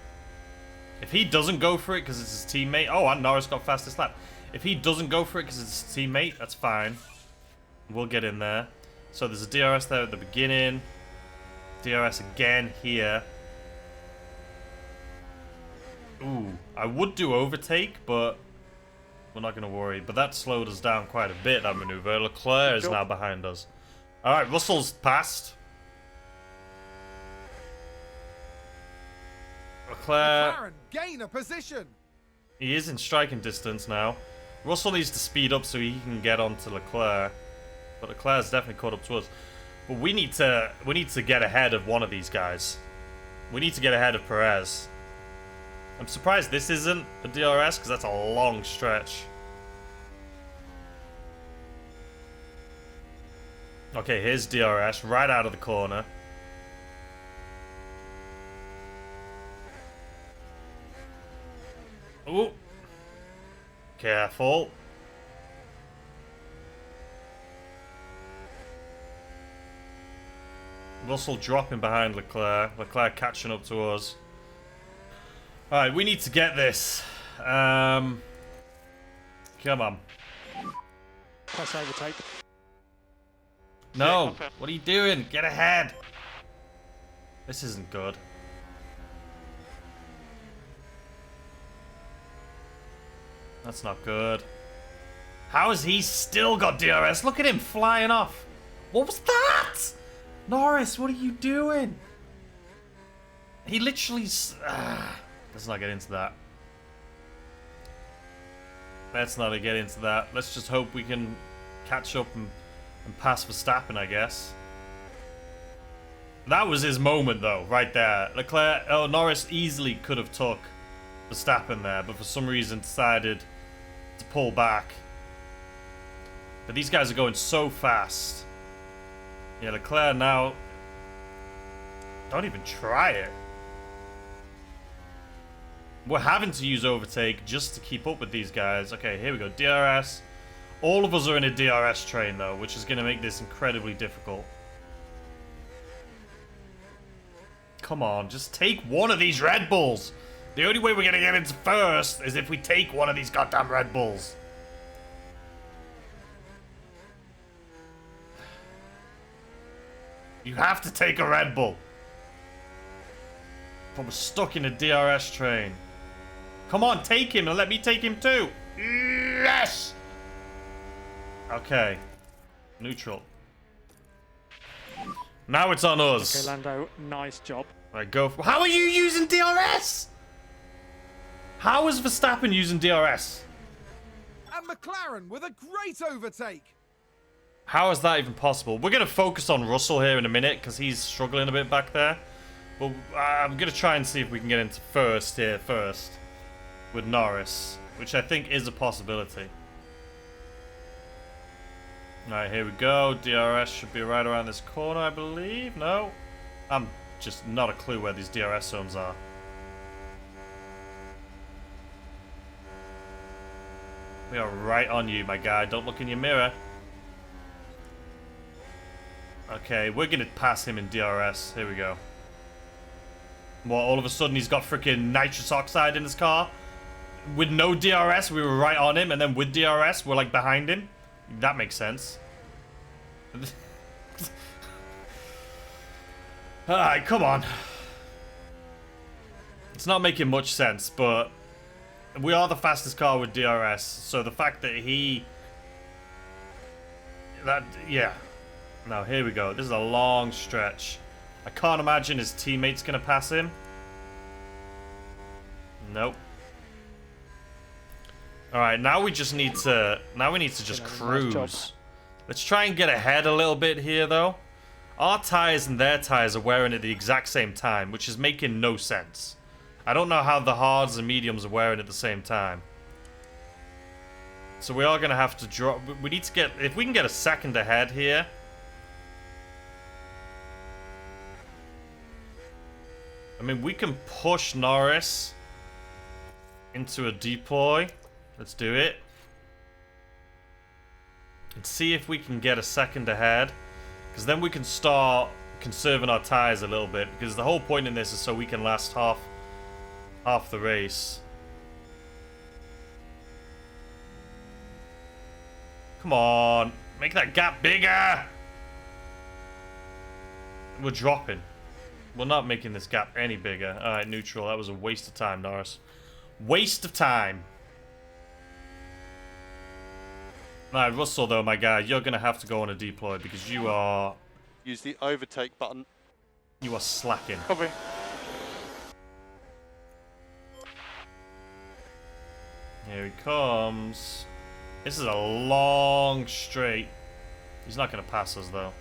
A: If he doesn't go for it because it's his teammate... Oh, and Norris got fastest lap. If he doesn't go for it because it's his teammate, that's fine. We'll get in there. So there's a DRS there at the beginning. DRS again here. Ooh, I would do overtake, but we're not going to worry. But that slowed us down quite a bit, that maneuver. Leclerc is now behind us. Alright, Russell's passed. Leclerc...
D: McLaren gain a position.
A: He is in striking distance now. Russell needs to speed up so he can get onto Leclerc. But Leclerc's definitely caught up to us. But we need to get ahead of one of these guys. We need to get ahead of Perez. I'm surprised this isn't a DRS because that's a long stretch. Okay, here's DRS right out of the corner. Ooh. Careful. Russell dropping behind Leclerc. Leclerc catching up to us. Alright, we need to get this. Come on.
C: Press overtake.
A: No! What are you doing? Get ahead! This isn't good. That's not good. How has he still got DRS? Look at him flying off. What was that? Norris, what are you doing? He literally... let's not get into that. Let's not get into that. Let's just hope we can catch up and pass Verstappen, I guess. That was his moment, though, right there. Norris easily could have took Verstappen there, but for some reason decided to pull back. But these guys are going so fast. Yeah, Leclerc now... Don't even try it. We're having to use overtake just to keep up with these guys. Okay, here we go. DRS. All of us are in a DRS train, though, which is going to make this incredibly difficult. Come on, just take one of these Red Bulls. The only way we're going to get into first is if we take one of these goddamn Red Bulls. You have to take a Red Bull. But we're stuck in a DRS train. Come on, take him and let me take him too. Yes! Okay. Neutral. Now it's on us.
C: Okay, Lando, nice job.
A: Right, go for... How are you using DRS? How is Verstappen using DRS?
D: And McLaren with a great overtake.
A: How is that even possible? We're going to focus on Russell here in a minute because he's struggling a bit back there. But I'm going to try and see if we can get into first here first with Norris, which I think is a possibility. Alright, here we go. DRS should be right around this corner, I believe. No? I'm just not a clue where these DRS zones are. We are right on you, my guy. Don't look in your mirror. Okay, we're going to pass him in DRS. Here we go. What, all of a sudden he's got freaking nitrous oxide in his car? With no DRS, we were right on him, and then with DRS, we're like behind him? That makes sense. Alright, come on. It's not making much sense, but we are the fastest car with DRS, so the fact that yeah. Now, here we go. This is a long stretch. I can't imagine his teammate's going to pass him. Nope. Alright, now we just need to... Now we need to just cruise. Let's try and get ahead a little bit here, though. Our tyres and their tyres are wearing at the exact same time, which is making no sense. I don't know how the hards and mediums are wearing at the same time. So we are going to have to drop... We need to get... If we can get a second ahead here... I mean, we can push Norris into a deploy. Let's do it. And see if we can get a second ahead. Because then we can start conserving our tyres a little bit. Because the whole point in this is so we can last half the race. Come on. Make that gap bigger. We're dropping. We're not making this gap any bigger. Alright, neutral. That was a waste of time, Norris. Waste of time. Alright, Russell, though, my guy, you're going to have to go on a deploy because you are...
E: Use the overtake button.
A: You are slacking.
B: Copy.
A: Here he comes. This is a long straight. He's not going to pass us, though.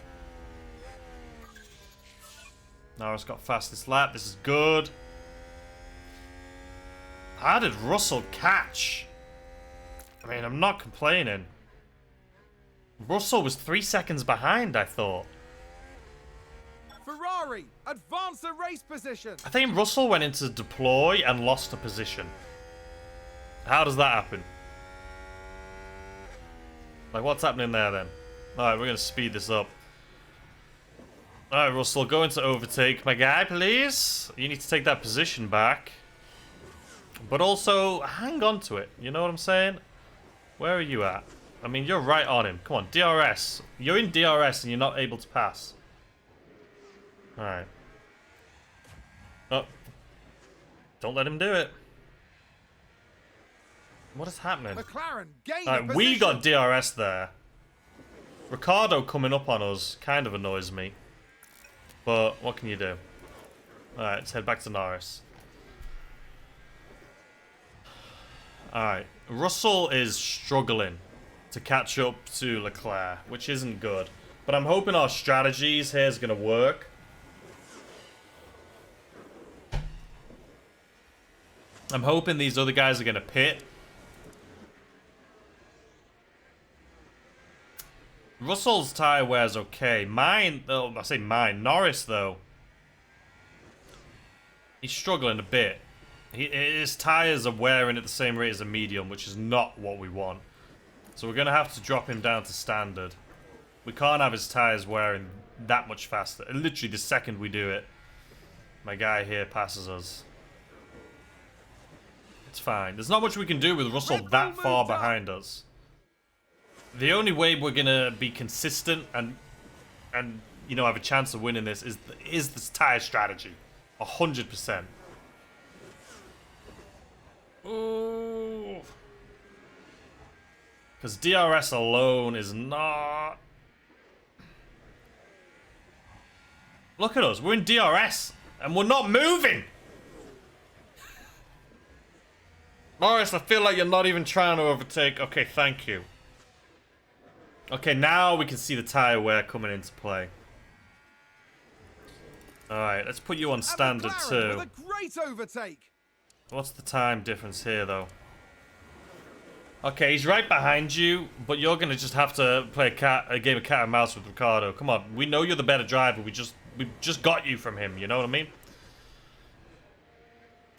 A: Norris got fastest lap. This is good. How did Russell catch? I mean, I'm not complaining. Russell was 3 seconds behind, I thought.
D: Ferrari, advance the race position.
A: I think Russell went into deploy and lost a position. How does that happen? Like, what's happening there, then? Alright, we're going to speed this up. Alright, Russell, go into overtake, my guy, please. You need to take that position back. But also, hang on to it. You know what I'm saying? Where are you at? I mean, you're right on him. Come on, DRS. You're in DRS and you're not able to pass. Alright. Oh. Don't let him do it. What is happening?
D: McLaren gain
A: Alright, we got DRS there. Ricardo coming up on us kind of annoys me. But what can you do? Alright, let's head back to Norris. Alright, Russell is struggling to catch up to Leclerc, which isn't good. But I'm hoping our strategies here is going to work. I'm hoping these other guys are going to pit. Russell's tyre wear's okay. Mine, oh, I say mine. Norris, though. He's struggling a bit. His tyres are wearing at the same rate as a medium, which is not what we want. So we're going to have to drop him down to standard. We can't have his tyres wearing that much faster. Literally, the second we do it, my guy here passes us. It's fine. There's not much we can do with Russell that far behind us. The only way we're gonna be consistent and you know have a chance of winning this is this tire strategy, 100%. Ooh, because DRS alone is not. Look at us, we're in DRS and we're not moving. Morris, I feel like you're not even trying to overtake. Okay, thank you. Okay, now we can see the tyre wear coming into play. Alright, let's put you on standard too.
D: With a great overtake.
A: What's the time difference here, though? Okay, he's right behind you, but you're going to just have to play a game of cat and mouse with Ricardo. Come on, we know you're the better driver. We just got you from him, you know what I mean?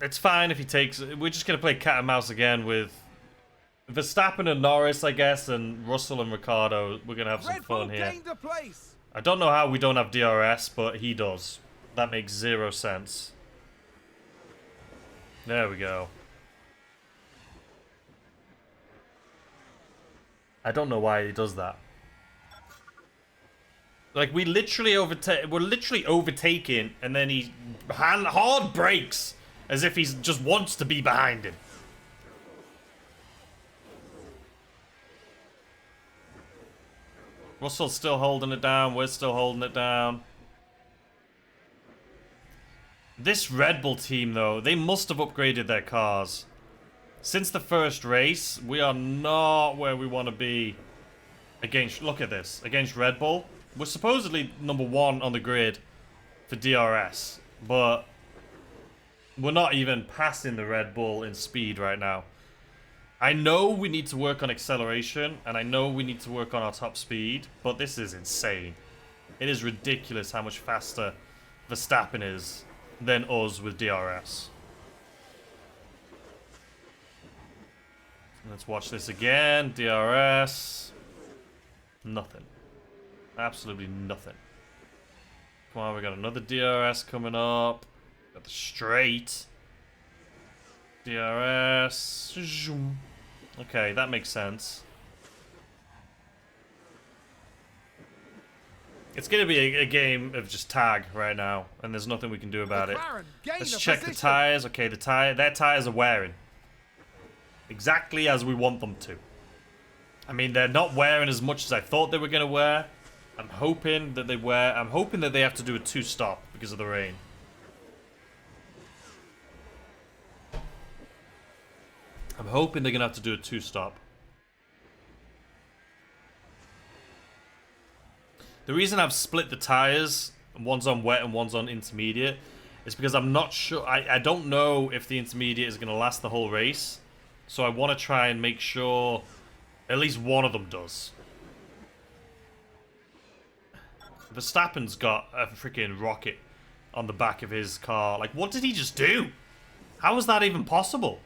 A: It's fine if he takes... We're just going to play cat and mouse again with Verstappen and Norris, I guess, and Russell and Ricardo. We're going to have some fun here. I don't know how we don't have DRS, but he does. That makes zero sense. There we go. I don't know why he does that. Like, we're literally overtaking, and then he hard brakes as if he just wants to be behind him. Russell's still holding it down. We're still holding it down. This Red Bull team, though, they must have upgraded their cars. Since the first race, we are not where we want to be against... Look at this. Against Red Bull. We're supposedly #1 on the grid for DRS. But we're not even passing the Red Bull in speed right now. I know we need to work on acceleration, and I know we need to work on our top speed, but this is insane. It is ridiculous how much faster Verstappen is than us with DRS. Let's watch this again. DRS. Nothing. Absolutely nothing. Come on, we got another DRS coming up. Got the straight. DRS. Okay, that makes sense. It's going to be a game of just tag right now, and there's nothing we can do about it. Let's check the tires. Okay, their tires are wearing exactly as we want them to. I mean, they're not wearing as much as I thought they were going to wear. I'm hoping that I'm hoping that they have to do a 2-stop because of the rain. I'm hoping they're going to have to do a 2-stop. The reason I've split the tires, one's on wet and one's on intermediate, is because I'm not sure. I don't know if the intermediate is going to last the whole race. So I want to try and make sure at least one of them does. Verstappen's got a freaking rocket on the back of his car. Like, what did he just do? How is that even possible?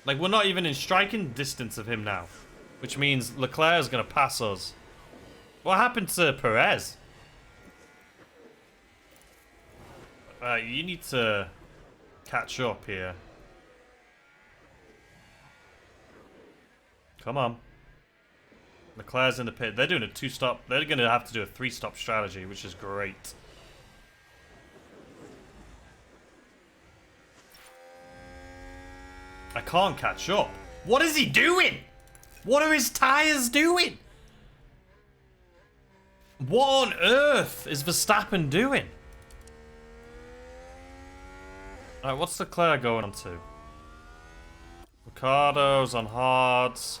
A: Like, we're not even in striking distance of him now. Which means Leclerc's going to pass us. What happened to Perez? You need to catch up here. Come on. Leclerc's in the pit. They're doing a 2-stop. They're going to have to do a 3-stop strategy, which is great. I can't catch up. What is he doing? What are his tires doing? What on earth is Verstappen doing? Alright, what's Leclerc going on to? Ricardo's on hards.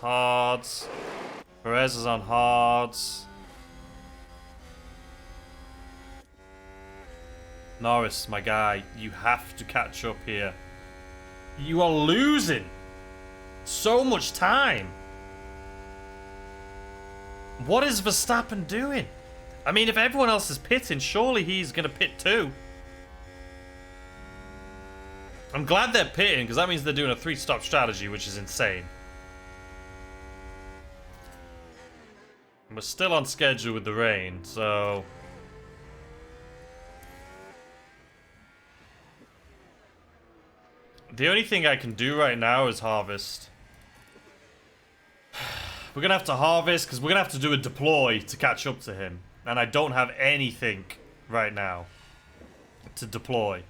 A: Perez is on hards. Norris, my guy, you have to catch up here. You are losing so much time. What is Verstappen doing? I mean, if everyone else is pitting, surely he's going to pit too. I'm glad they're pitting, because that means they're doing a 3-stop strategy, which is insane. And we're still on schedule with the rain, so... The only thing I can do right now is harvest. We're going to have to harvest, because we're going to have to do a deploy to catch up to him. And I don't have anything right now to deploy.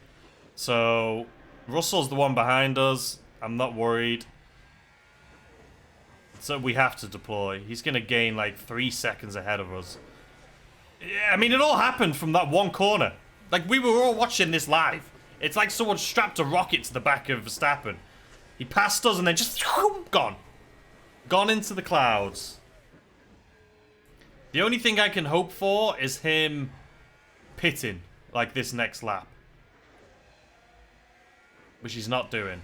A: So, Russell's the one behind us. I'm not worried. So we have to deploy. He's going to gain like 3 seconds ahead of us. Yeah, I mean, it all happened from that one corner. Like, we were all watching this live. It's like someone strapped a rocket to the back of Verstappen. He passed us and then just gone. Gone into the clouds. The only thing I can hope for is him pitting like this next lap. Which he's not doing.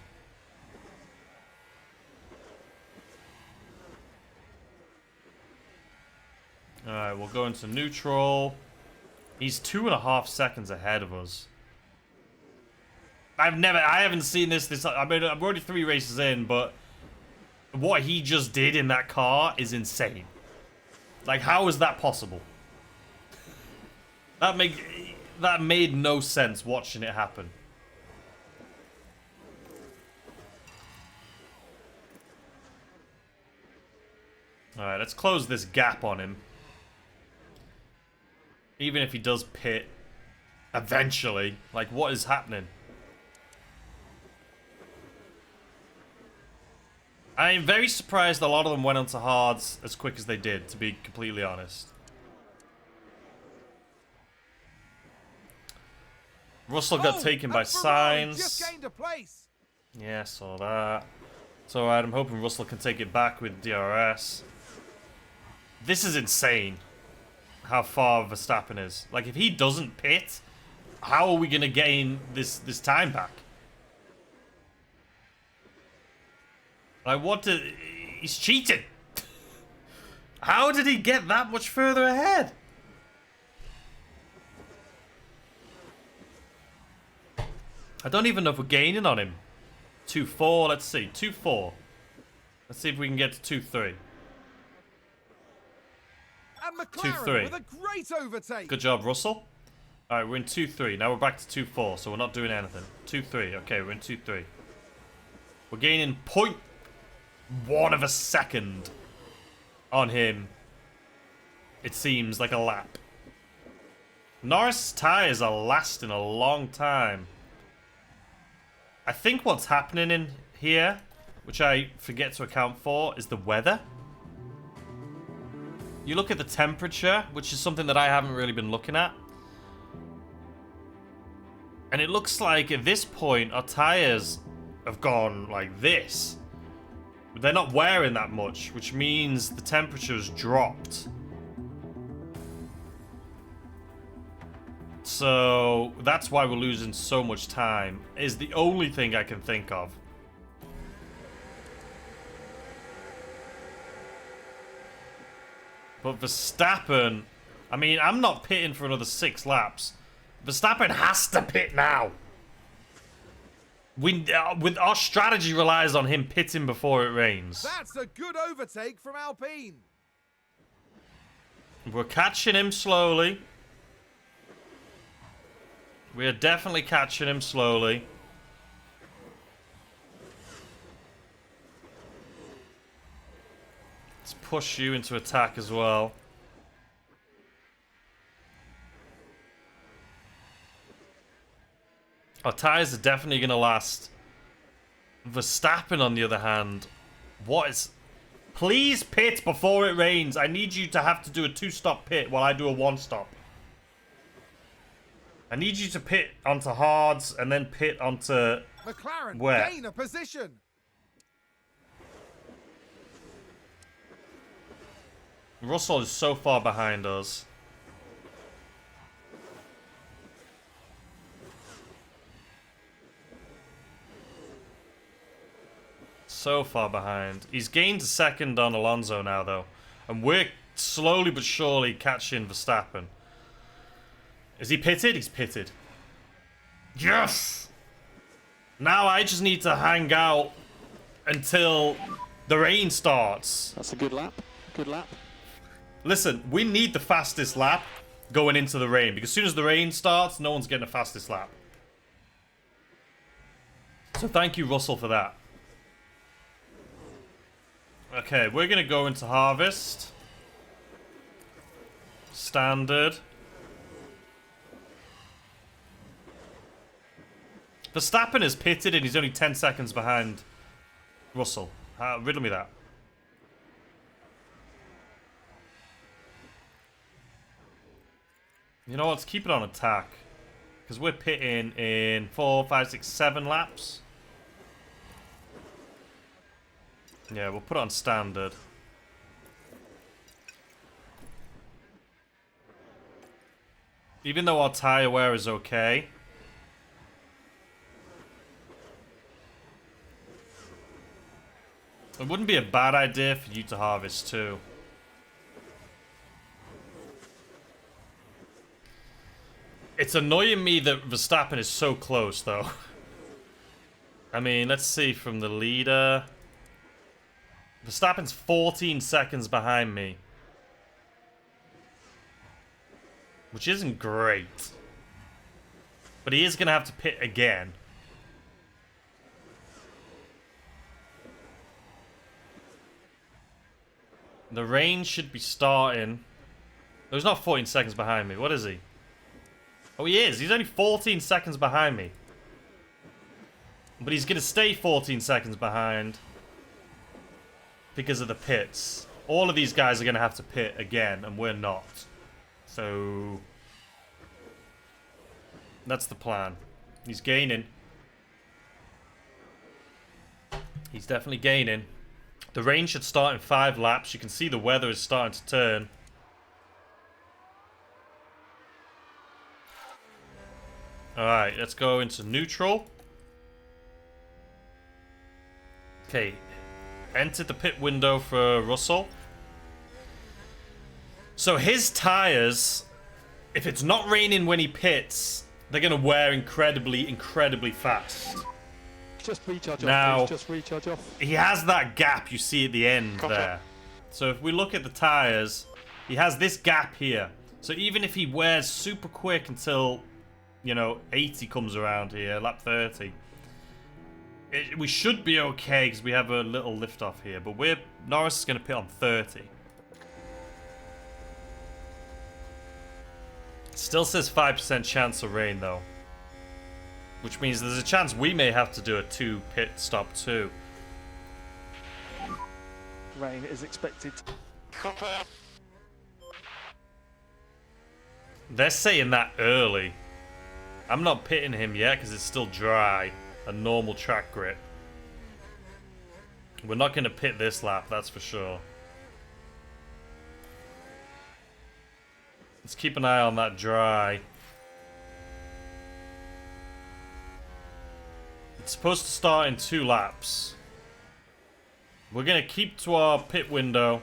A: Alright, we'll go into neutral. He's 2.5 seconds ahead of us. I haven't seen this. I mean, I'm already 3 races in, but what he just did in that car is insane. Like, how is that possible? That made no sense watching it happen. Alright, let's close this gap on him. Even if he does pit eventually. Like, what is happening? I am very surprised a lot of them went onto hards as quick as they did, to be completely honest. Russell got taken by
D: Ferrari just
A: Sainz.
D: gained a place.
A: Yeah, saw that. It's alright, I'm hoping Russell can take it back with DRS. This is insane. How far Verstappen is. Like, if he doesn't pit, how are we going to gain this time back? Like, what did... He's cheating. How did he get that much further ahead? I don't even know if we're gaining on him. 2-4, let's see. 2-4. Let's see if we can get to 2-3.
D: And McLaren
A: 2-3.
D: with a great overtake.
A: Good job, Russell. Alright, we're in 2-3. Now we're back to 2-4, so we're not doing anything. 2-3. Okay, we're in 2-3. We're gaining 0.1 of a second on him. It seems like a lap. Norris' tyres are lasting a long time. I think what's happening in here, which I forget to account for, is the weather. You look at the temperature, which is something that I haven't really been looking at. And it looks like at this point our tyres have gone like this. But they're not wearing that much, which means the temperature's dropped. So that's why we're losing so much time, is the only thing I can think of. But Verstappen, I mean, I'm not pitting for another 6 laps. Verstappen has to pit now. With our strategy relies on him pitting before it rains.
D: That's a good overtake from Alpine.
A: We're catching him slowly. We are definitely catching him slowly. Let's push you into attack as well. Our tyres are definitely going to last. Verstappen, on the other hand, what is... Please pit before it rains. I need you to have to do a 2-stop pit while I do a 1-stop. I need you to pit onto hards and then pit onto...
D: McLaren
A: where?
D: gain a position.
A: Russell is so far behind us. So far behind. He's gained a second on Alonso now, though. And we're slowly but surely catching Verstappen. Is he pitted? He's pitted. Yes! Now I just need to hang out until the rain starts.
E: That's a good lap. Good lap.
A: Listen, we need the fastest lap going into the rain, because as soon as the rain starts, no one's getting the fastest lap. So thank you, Russell, for that. Okay, we're going to go into harvest. Standard. Verstappen is pitted and he's only 10 seconds behind Russell. Riddle me that. You know what? Let's keep it on attack. Because we're pitting in 4, 5, 6, 7 laps. Yeah, we'll put it on standard. Even though our tyre wear is okay. It wouldn't be a bad idea for you to harvest too. It's annoying me that Verstappen is so close though. I mean, let's see from the leader. Verstappen's 14 seconds behind me. Which isn't great. But he is going to have to pit again. The rain should be starting. No, he's not 14 seconds behind me. What is he? Oh, he is. He's only 14 seconds behind me. But he's going to stay 14 seconds behind. Because of the pits. All of these guys are going to have to pit again, and we're not. So... That's the plan. He's gaining. He's definitely gaining. The rain should start in 5 laps. You can see the weather is starting to turn. Alright, let's go into neutral. Okay. Enter the pit window for Russell. So his tyres, if it's not raining when he pits, they're going to wear incredibly, incredibly fast.
C: Just recharge
A: Now,
C: off, please. Just recharge off.
A: He has that gap you see at the end there. So if we look at the tyres, he has this gap here. So even if he wears super quick until, you know, 80 comes around here, lap 30, we should be okay because we have a little lift off here. But Norris is going to pit on 30. Still says 5% chance of rain though. Which means there's a chance we may have to do a 2 pit stop too.
C: Rain is expected.
B: Confirm.
A: They're saying that early. I'm not pitting him yet because it's still dry. A normal track grip. We're not going to pit this lap, that's for sure. Let's keep an eye on that dry. It's supposed to start in 2 laps. We're going to keep to our pit window.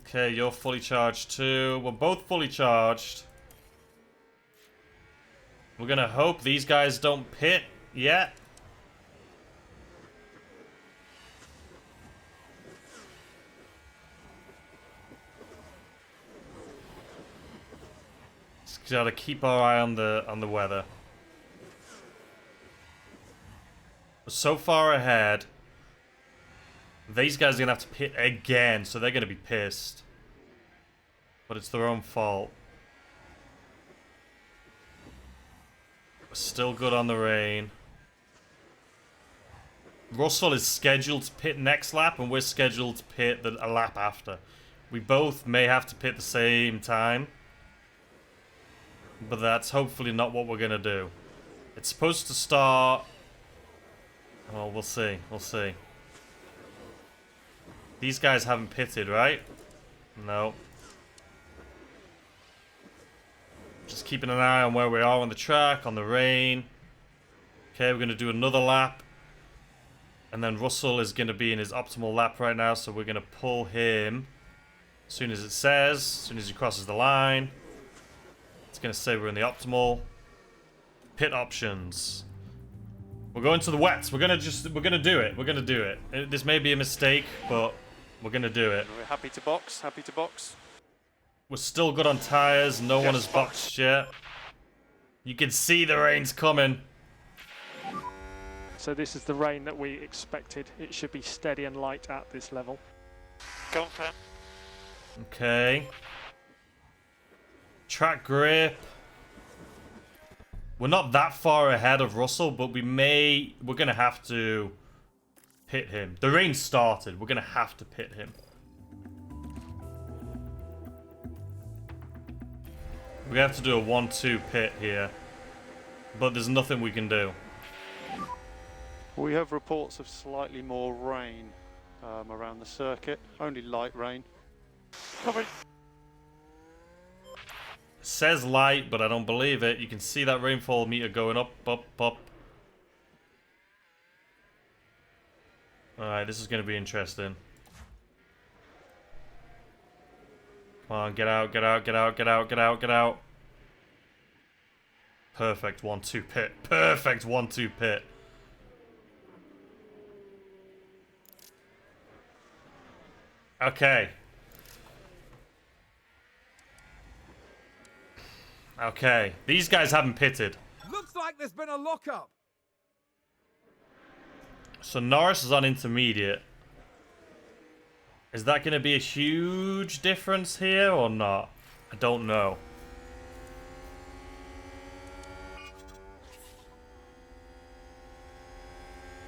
A: Okay, you're fully charged too. We're both fully charged. We're going to hope these guys don't pit yet. Just got to keep our eye on the weather. So far ahead, these guys are going to have to pit again, so they're going to be pissed. But it's their own fault. We're still good on the rain. Russell is scheduled to pit next lap, and we're scheduled to pit a lap after. We both may have to pit the same time. But that's hopefully not what we're going to do. It's supposed to start... Well, we'll see. We'll see. These guys haven't pitted, right? No. Just keeping an eye on where we are on the track, on the rain. Okay, we're going to do another lap. And then Russell is going to be in his optimal lap right now, so we're going to pull him as soon as it says, as soon as he crosses the line. It's going to say we're in the optimal. Pit options. We're going to the wets. We're gonna do it. We're gonna do it. This may be a mistake, but we're gonna do it.
E: We're happy to box, happy to box.
A: We're still good on tires. No one has boxed yet. You can see the rain's coming.
C: So this is the rain that we expected. It should be steady and light at this level.
B: Confirm.
A: Okay. Track grip. We're not that far ahead of Russell, but we're going to have to pit him. The rain started. We're going to have to pit him. We have to do a 1-2 pit here. But there's nothing we can do.
E: We have reports of slightly more rain around the circuit. Only light rain.
B: Copy.
A: Says light, but I don't believe it. You can see that rainfall meter going up, up, up. Alright, this is going to be interesting. Come on, get out, get out, get out, get out, get out, get out. Perfect 1-2 pit. Perfect 1-2 pit. Okay. Okay, these guys haven't pitted.
D: Looks like there's been a lockup.
A: So Norris is on intermediate. Is that going to be a huge difference here or not? I don't know.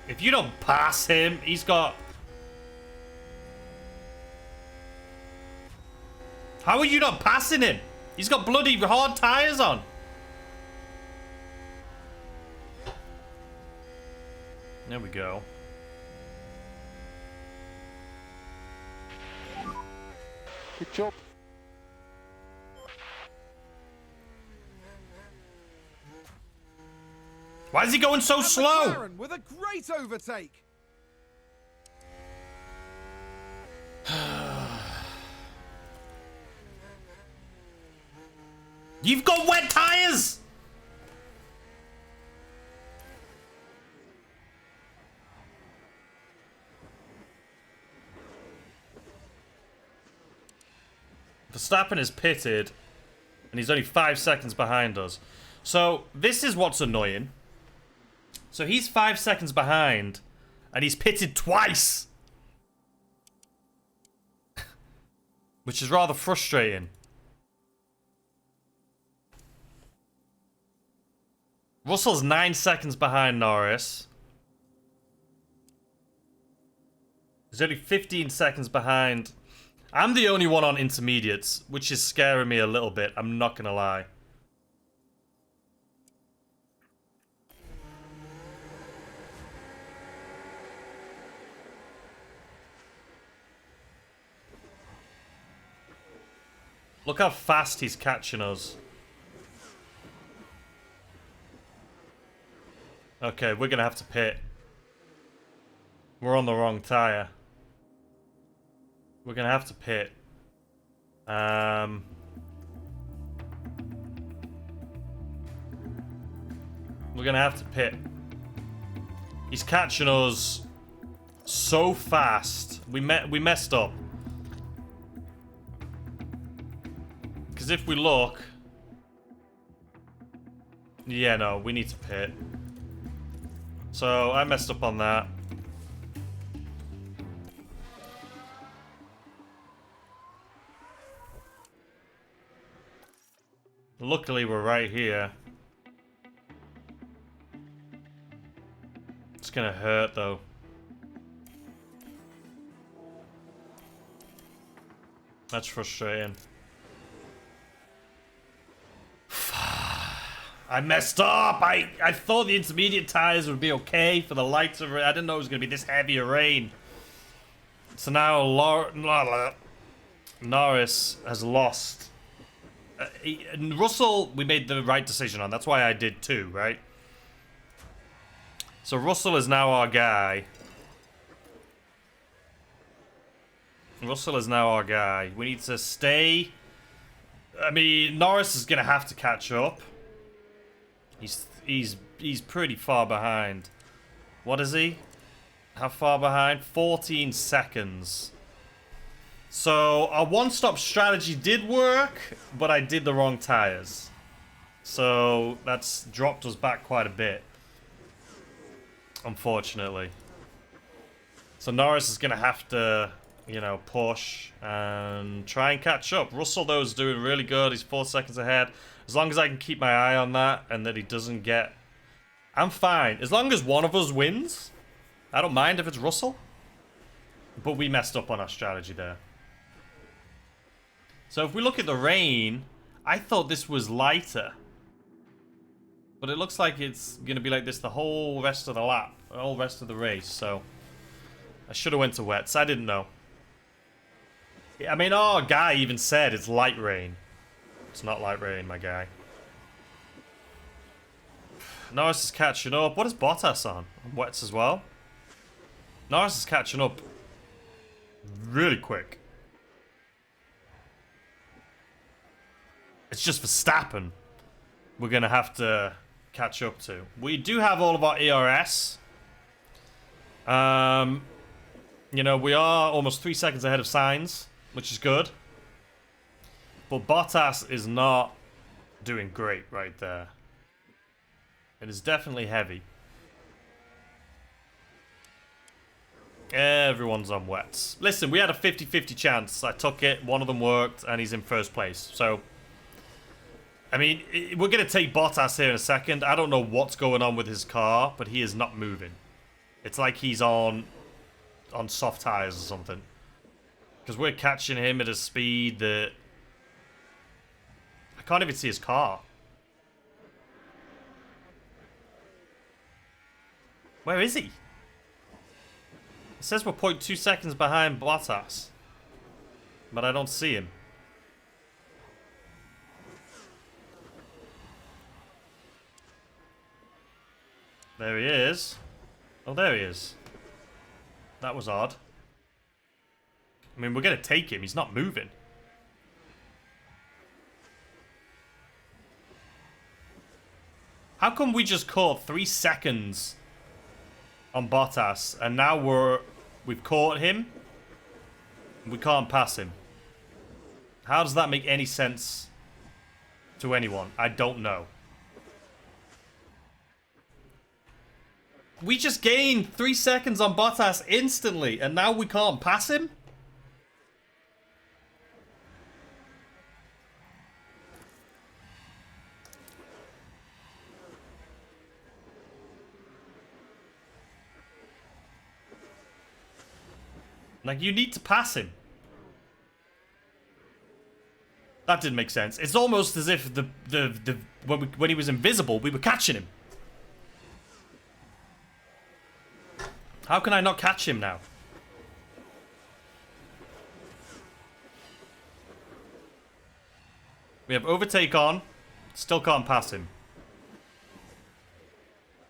A: If you don't pass him, he's got... How are you not passing him? He's got bloody hard tyres on. There we go.
E: Good job.
A: Why is he going so
D: And
A: slow?
D: McLaren with a great overtake.
A: You've got wet tyres! Verstappen is pitted, and he's only 5 seconds behind us. So, this is what's annoying. So, he's 5 seconds behind, and he's pitted twice. Which is rather frustrating. Russell's 9 seconds behind Norris. He's only 15 seconds behind. I'm the only one on intermediates, which is scaring me a little bit, I'm not gonna lie. Look how fast he's catching us. Okay, we're gonna have to pit. We're on the wrong tyre. We're gonna have to pit. We're gonna have to pit. He's catching us so fast. We messed up. Because if we look... Yeah, no, we need to pit. So, I messed up on that. Luckily, we're right here. It's gonna hurt, though. That's frustrating. I messed up! I thought the intermediate tyres would be okay for the lighter rain. I didn't know it was going to be this heavy a rain. So now Norris has lost. Russell, we made the right decision on. That's why I did too, right? So Russell is now our guy. Russell is now our guy. We need to stay. I mean, Norris is going to have to catch up. He's pretty far behind. What is he? How far behind? 14 seconds. So our one-stop strategy did work, but I did the wrong tires. So that's dropped us back quite a bit. Unfortunately. So Norris is gonna have to, you know, push and try and catch up. Russell though is doing really good. He's 4 seconds ahead. As long as I can keep my eye on that and that he doesn't get... I'm fine. As long as one of us wins, I don't mind if it's Russell. But we messed up on our strategy there. So if we look at the rain, I thought this was lighter. But it looks like it's going to be like this the whole rest of the lap. The whole rest of the race. So I should have went to wets. I didn't know. I mean, our guy even said it's light rain. It's not light rain, my guy. Norris is catching up. What is Bottas on? Wets as well. Norris is catching up really quick. It's just Verstappen we're going to have to catch up to. We do have all of our ERS. You know, we are almost 3 seconds ahead of Sainz, which is good. But Bottas is not doing great right there. It is definitely heavy. Everyone's on wets. Listen, we had a 50-50 chance. I took it. One of them worked, and he's in first place. So, I mean, we're going to take Bottas here in a second. I don't know what's going on with his car, but he is not moving. It's like he's on soft tires or something. Because we're catching him at a speed that... can't even see his car. Where is he? It says we're 0.2 seconds behind Bottas. But I don't see him. There he is. Oh, there he is. That was odd. I mean, we're going to take him. He's not moving. How come we just caught 3 seconds on Bottas and now we've caught him? We can't pass him. How does that make any sense to anyone? I don't know. We just gained 3 seconds on Bottas instantly and now we can't pass him? Like, you need to pass him. That didn't make sense. It's almost as if when he was invisible, we were catching him. How can I not catch him now? We have overtake on. Still can't pass him.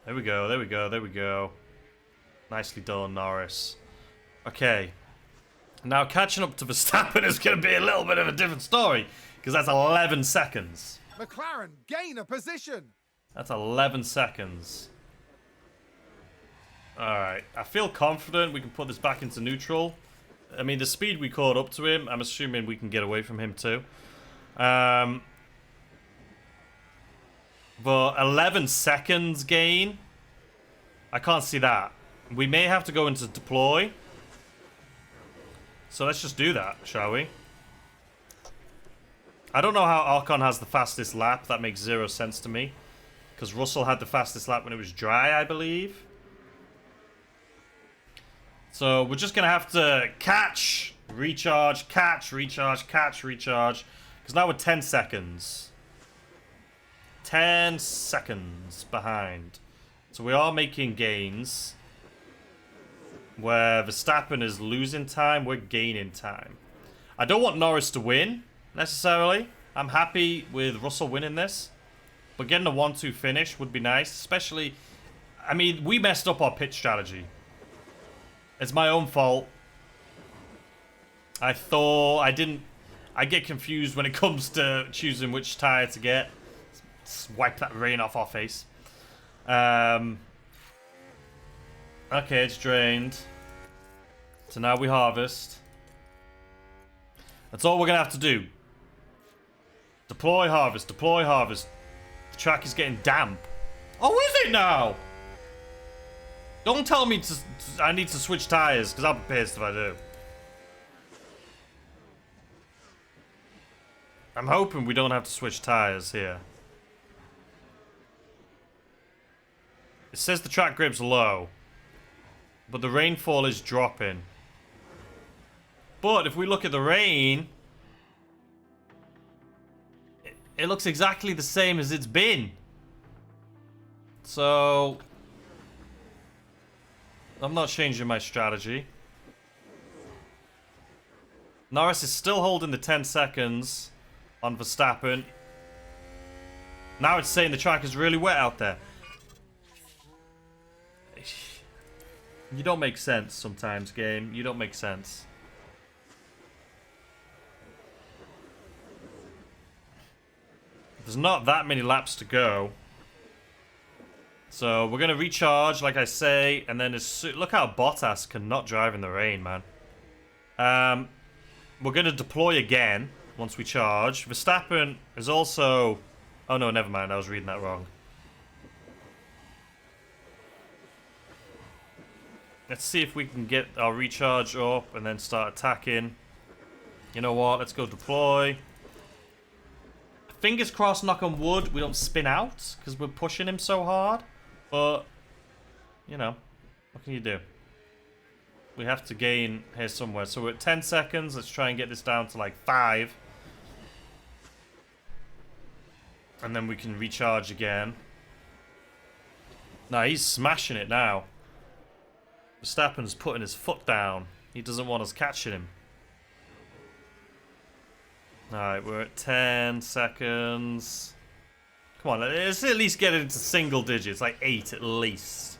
A: There we go, there we go, there we go. Nicely done, Norris. Okay. Now catching up to Verstappen is going to be a little bit of a different story. Because that's 11 seconds.
D: McLaren gain a position.
A: That's 11 seconds. Alright. I feel confident we can put this back into neutral. I mean, the speed we caught up to him, I'm assuming we can get away from him too. But 11 seconds gain? I can't see that. We may have to go into deploy. So let's just do that, shall we? I don't know how Ocon has the fastest lap. That makes 0 sense to me. Because Russell had the fastest lap when it was dry, I believe. So we're just going to have to catch, recharge, catch, recharge, catch, recharge. Because now we're 10 seconds. 10 seconds behind. So we are making gains. Where Verstappen is losing time, we're gaining time. I don't want Norris to win, necessarily. I'm happy with Russell winning this. But getting a 1-2 finish would be nice. Especially, I mean, we messed up our pit strategy. It's my own fault. I get confused when it comes to choosing which tyre to get. Let's wipe that rain off our face. Okay, it's drained. So now we harvest. That's all we're going to have to do. Deploy, harvest, deploy, harvest. The track is getting damp. Oh, is it now? Don't tell me I need to switch tyres, because I'll be pissed if I do. I'm hoping we don't have to switch tyres here. It says the track grip's low. But the rainfall is dropping. But if we look at the rain, it looks exactly the same as it's been. So I'm not changing my strategy. Norris is still holding the 10 seconds on Verstappen. Now it's saying the track is really wet out there. You don't make sense sometimes, game. You don't make sense. There's not that many laps to go. So we're going to recharge, like I say, and then look how Bottas cannot drive in the rain, man. We're going to deploy again once we charge. Verstappen is also... Oh no, never mind. I was reading that wrong. Let's see if we can get our recharge up and then start attacking. You know what? Let's go deploy. Fingers crossed, knock on wood, we don't spin out because we're pushing him so hard. But, you know, what can you do? We have to gain here somewhere. So we're at 10 seconds. Let's try and get this down to like 5. And then we can recharge again. Nah, he's smashing it now. Verstappen's putting his foot down. He doesn't want us catching him. Alright, we're at 10 seconds. Come on, let's at least get it into single digits, like 8 at least.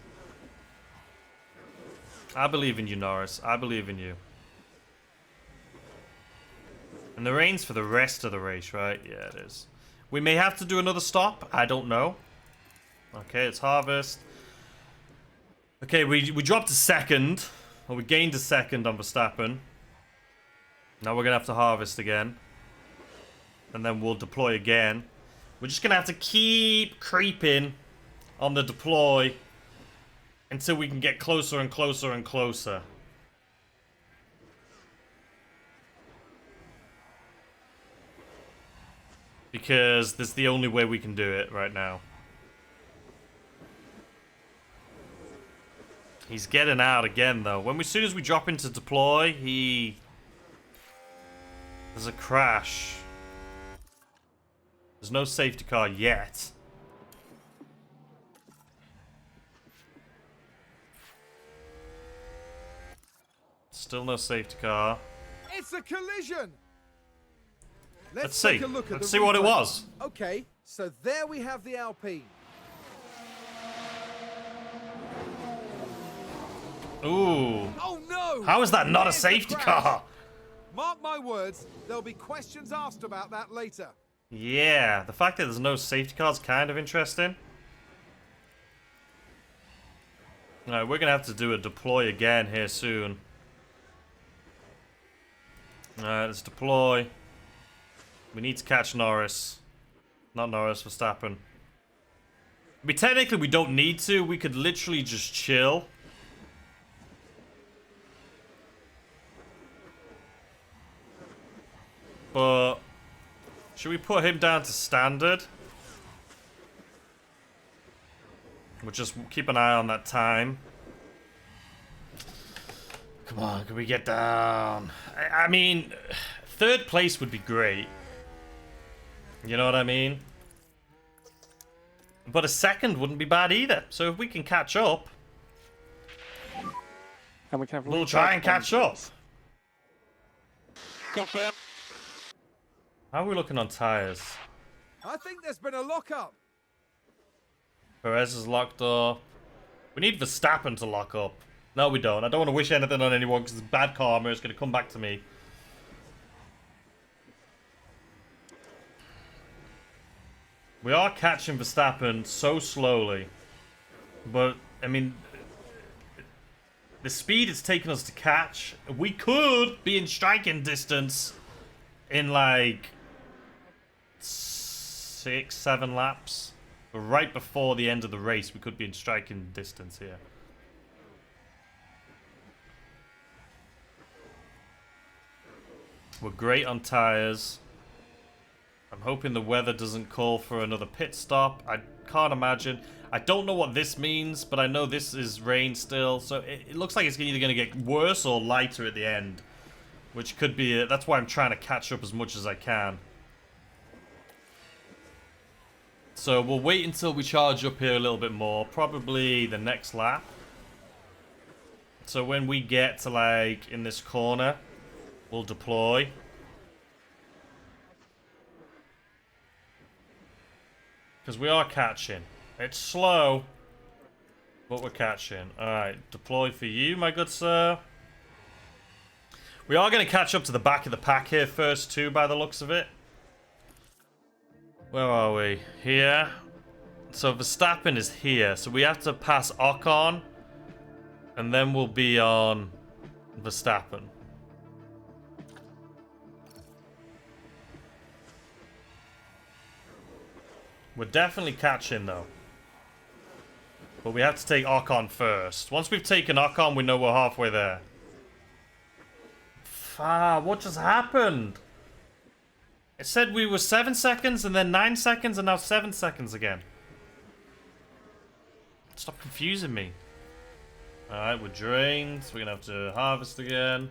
A: I believe in you, Norris. I believe in you. And the rain's for the rest of the race, right? Yeah, it is. We may have to do another stop. I don't know. Okay, it's harvest. Okay, we dropped a second. Or we gained a second on Verstappen. Now we're going to have to harvest again. And then we'll deploy again. We're just going to have to keep creeping on the deploy until we can get closer and closer and closer. Because that's the only way we can do it right now. He's getting out again, though. As soon as we drop into deploy, there's a crash. There's no safety car yet. Still no safety car.
D: It's a collision.
A: Let's
D: take
A: see.
D: a look at
A: Let's
D: the
A: see what it
D: replay.
A: was.
D: Okay, so there we have the Alpine.
A: Ooh.
D: Oh no!
A: How is that not a
D: There's the
A: safety
D: crash.
A: car?
D: Mark my words, there'll be questions asked about that later.
A: Yeah, the fact that there's no safety car is kind of interesting. Alright, we're going to have to do a deploy again here soon. Alright, let's deploy. We need to catch Norris. Not Norris, Verstappen. I mean, technically we don't need to. We could literally just chill. But should we put him down to standard? We'll just keep an eye on that time. Come on, can we get down? I mean, third place would be great. You know what I mean? But a second wouldn't be bad either. So if we can catch up,
C: And we can have
A: we'll try and catch up.
B: Confirm.
A: How are we looking on tyres?
D: I think there's been a lockup.
A: Perez is locked up. We need Verstappen to lock up. No, we don't. I don't want to wish anything on anyone because it's bad karma. It's going to come back to me. We are catching Verstappen so slowly. But, I mean, the speed it's taken us to catch, we could be in striking distance in like 6, 7 laps. But right before the end of the race, we could be in striking distance here. We're great on tyres. I'm hoping the weather doesn't call for another pit stop. I can't imagine. I don't know what this means, but I know this is rain still. So it looks like it's either going to get worse or lighter at the end. Which could be it. That's why I'm trying to catch up as much as I can. So we'll wait until we charge up here a little bit more. Probably the next lap. So when we get to like in this corner, we'll deploy. Because we are catching. It's slow, but we're catching. Alright, deploy for you, my good sir. We are going to catch up to the back of the pack here first too, by the looks of it. Where are we? Here. So Verstappen is here. So we have to pass Ocon. And then we'll be on Verstappen. We're definitely catching though. But we have to take Ocon first. Once we've taken Ocon, we know we're halfway there. What just happened? It said we were 7 seconds and then 9 seconds and now 7 seconds again. Stop confusing me. Alright, we're drained. So we're going to have to harvest again.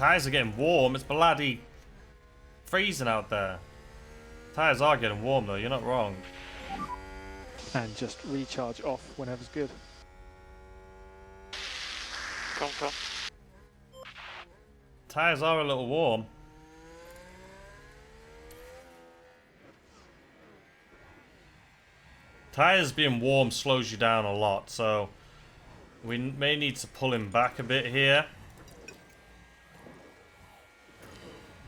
A: Tyres are getting warm. It's bloody freezing out there. Tyres are getting warm though, you're not wrong.
C: And just recharge off whenever's good.
B: Confirm.
A: Tyres are a little warm. Tyres being warm slows you down a lot, so we may need to pull him back a bit here.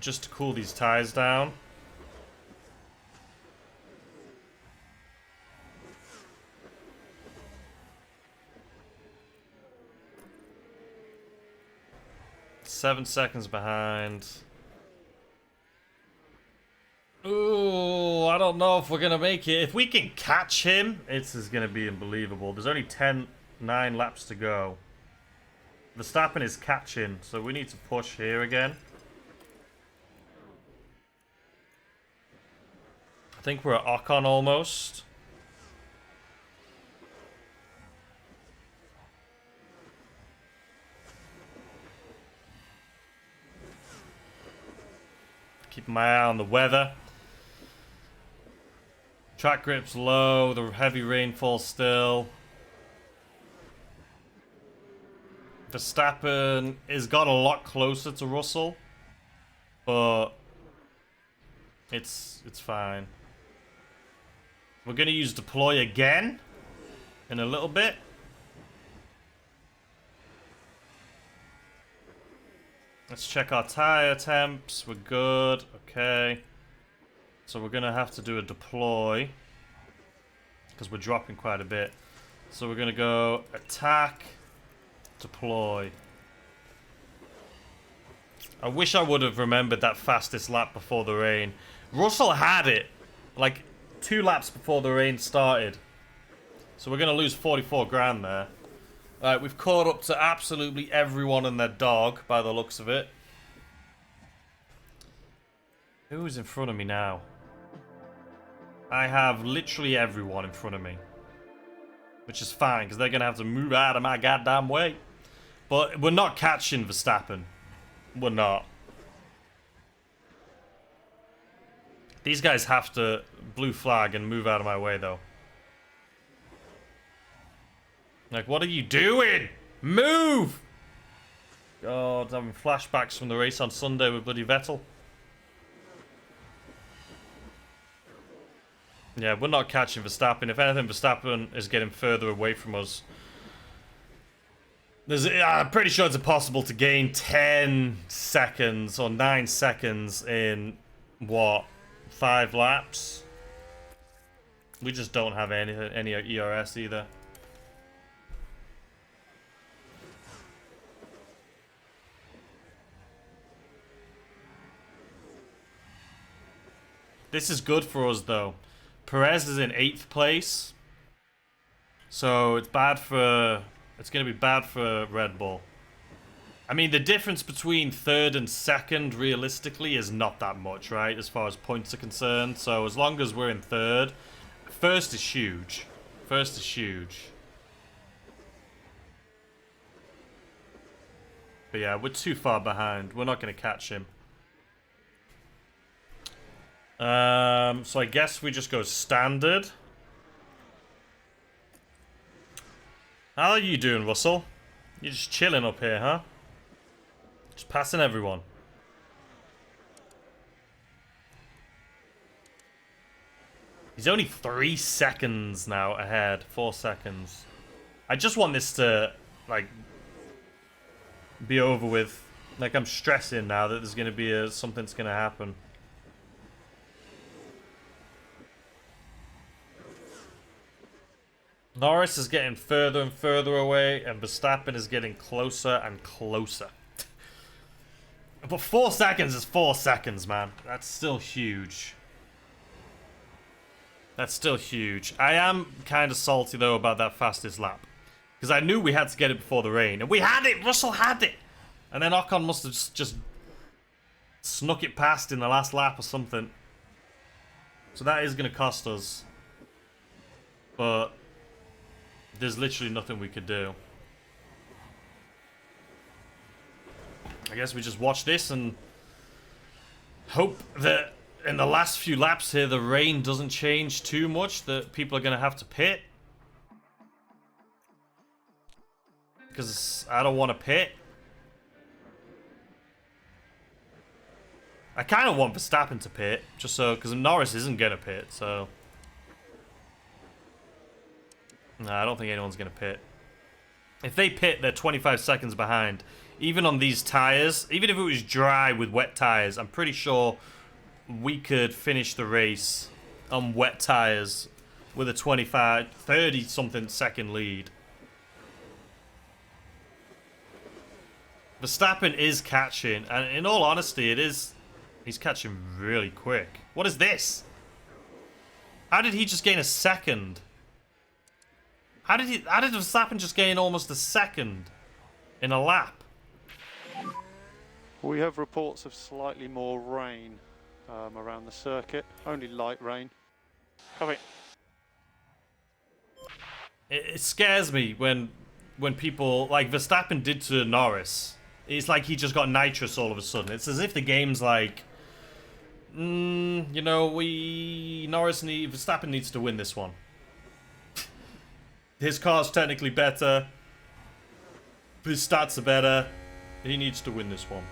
A: Just to cool these tyres down. Seven seconds behind. Ooh, I don't know if we're gonna make it. If we can catch him, this is gonna be unbelievable. There's only 9 laps to go. Verstappen is catching, so we need to push here again. I think we're at Ocon almost. Keep my eye on the weather. Track grip's low, the heavy rainfall still. Verstappen has got a lot closer to Russell, but it's fine. We're gonna use deploy again in a little bit. Let's check our tire temps. We're good. Okay. So we're gonna have to do a deploy because we're dropping quite a bit. So we're gonna go attack, deploy. I wish I would have remembered that fastest lap before the rain. Russell had it like 2 laps before the rain started. So we're gonna lose 44 grand there. Alright, we've caught up to absolutely everyone and their dog, by the looks of it. Who's in front of me now? I have literally everyone in front of me. Which is fine, because they're going to have to move out of my goddamn way. But we're not catching Verstappen. We're not. These guys have to blue flag and move out of my way, though. Like, what are you doing? Move! God, I'm having flashbacks from the race on Sunday with bloody Vettel. Yeah, we're not catching Verstappen. If anything, Verstappen is getting further away from us. I'm pretty sure it's impossible to gain 10 seconds or 9 seconds in, what, 5 laps? We just don't have any ERS either. This is good for us, though. Perez is in 8th place. So it's bad for... It's going to be bad for Red Bull. I mean, the difference between 3rd and 2nd, realistically, is not that much, right? As far as points are concerned. So as long as we're in 3rd... 1st is huge. 1st is huge. But yeah, we're too far behind. We're not going to catch him. So I guess we just go standard. How are you doing, Russell? You're just chilling up here, huh? Just passing everyone. He's only 3 seconds now ahead. 4 seconds. I just want this to, like, be over with. Like, I'm stressing now that there's going to be something's going to happen. Norris is getting further and further away, and Verstappen is getting closer and closer. But 4 seconds is 4 seconds, man. That's still huge. That's still huge. I am kind of salty, though, about that fastest lap. Because I knew we had to get it before the rain. And we had it! Russell had it! And then Ocon must have just snuck it past in the last lap or something. So that is going to cost us. But there's literally nothing we could do. I guess we just watch this and hope that in the last few laps here the rain doesn't change too much, that people are going to have to pit. Because I don't want to pit. I kind of want Verstappen to pit, just so, because Norris isn't going to pit, so. No, I don't think anyone's going to pit. If they pit, they're 25 seconds behind. Even on these tires, even if it was dry with wet tires, I'm pretty sure we could finish the race on wet tires with a 25, 30 something second lead. Verstappen is catching, and in all honesty, he's catching really quick. What is this? How did he just gain a second? How did Verstappen just gain almost a second in a lap?
E: We have reports of slightly more rain around the circuit. Only light rain.
B: Copy.
A: It scares me when people, like Verstappen did to Norris. It's like he just got nitrous all of a sudden. It's as if the game's like, you know, Verstappen needs to win this one. His car's technically better. His stats are better. He needs to win this one.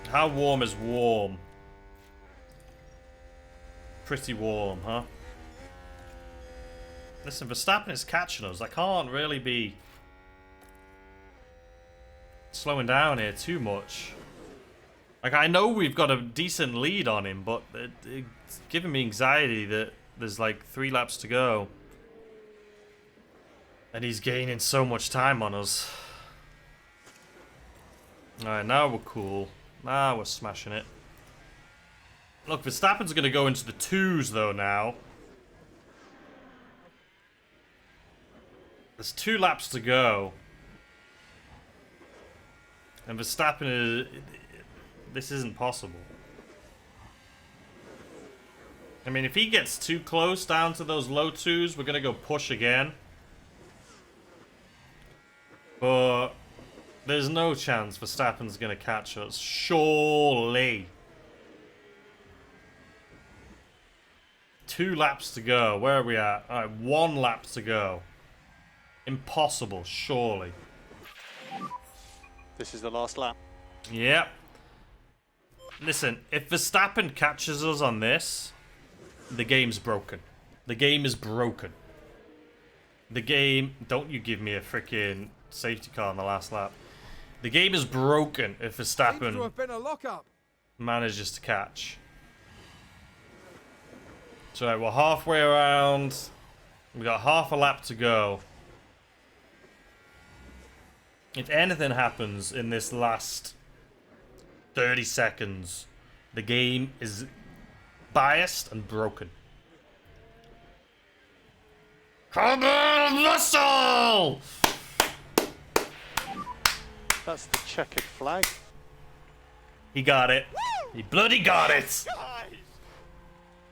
A: How warm is warm? Pretty warm, huh? Listen, Verstappen is catching us. I can't really be slowing down here too much. Like, I know we've got a decent lead on him, but it's giving me anxiety that there's like 3 laps to go. And he's gaining so much time on us. Alright, now we're cool. Now we're smashing it. Look, Verstappen's going to go into the 2s though now. There's 2 laps to go. And Verstappen is... This isn't possible. I mean, if he gets too close down to those low 2s, we're going to go push again. But there's no chance Verstappen's going to catch us. Surely. 2 laps to go. Where are we at? Alright, 1 lap to go. Impossible, surely.
E: This is the last lap.
A: Yep. Listen, if Verstappen catches us on this, the game's broken. The game is broken. The game... Don't you give me a freaking safety car on the last lap. The game is broken if Verstappen
D: Seems to have been a lockup.
A: manages to catch. So we're halfway around. We got half a lap to go. If anything happens in this last 30 seconds, the game is biased and broken. Come on, Russell!
E: That's the checkered flag.
A: He got it. He bloody got it.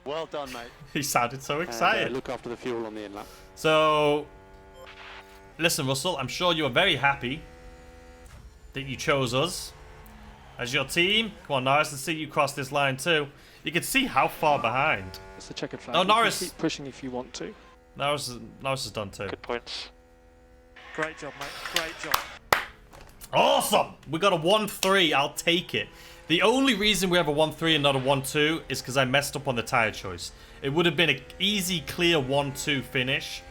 E: Well done, mate.
A: He sounded so excited.
E: Look after the fuel on the in-lap.
A: So, listen, Russell, I'm sure you're very happy that you chose us as your team. Come on, Norris, let's see you cross this line too. You can see how far behind.
C: It's a checkered flag.
A: Oh,
C: You can
A: Norris.
C: keep pushing if you want to.
A: Norris is done too.
B: Good points.
C: Great job, mate. Great job.
A: Awesome! We got a 1-3. I'll take it. The only reason we have a 1-3 and not a 1-2 is because I messed up on the tire choice. It would have been an easy, clear 1-2 finish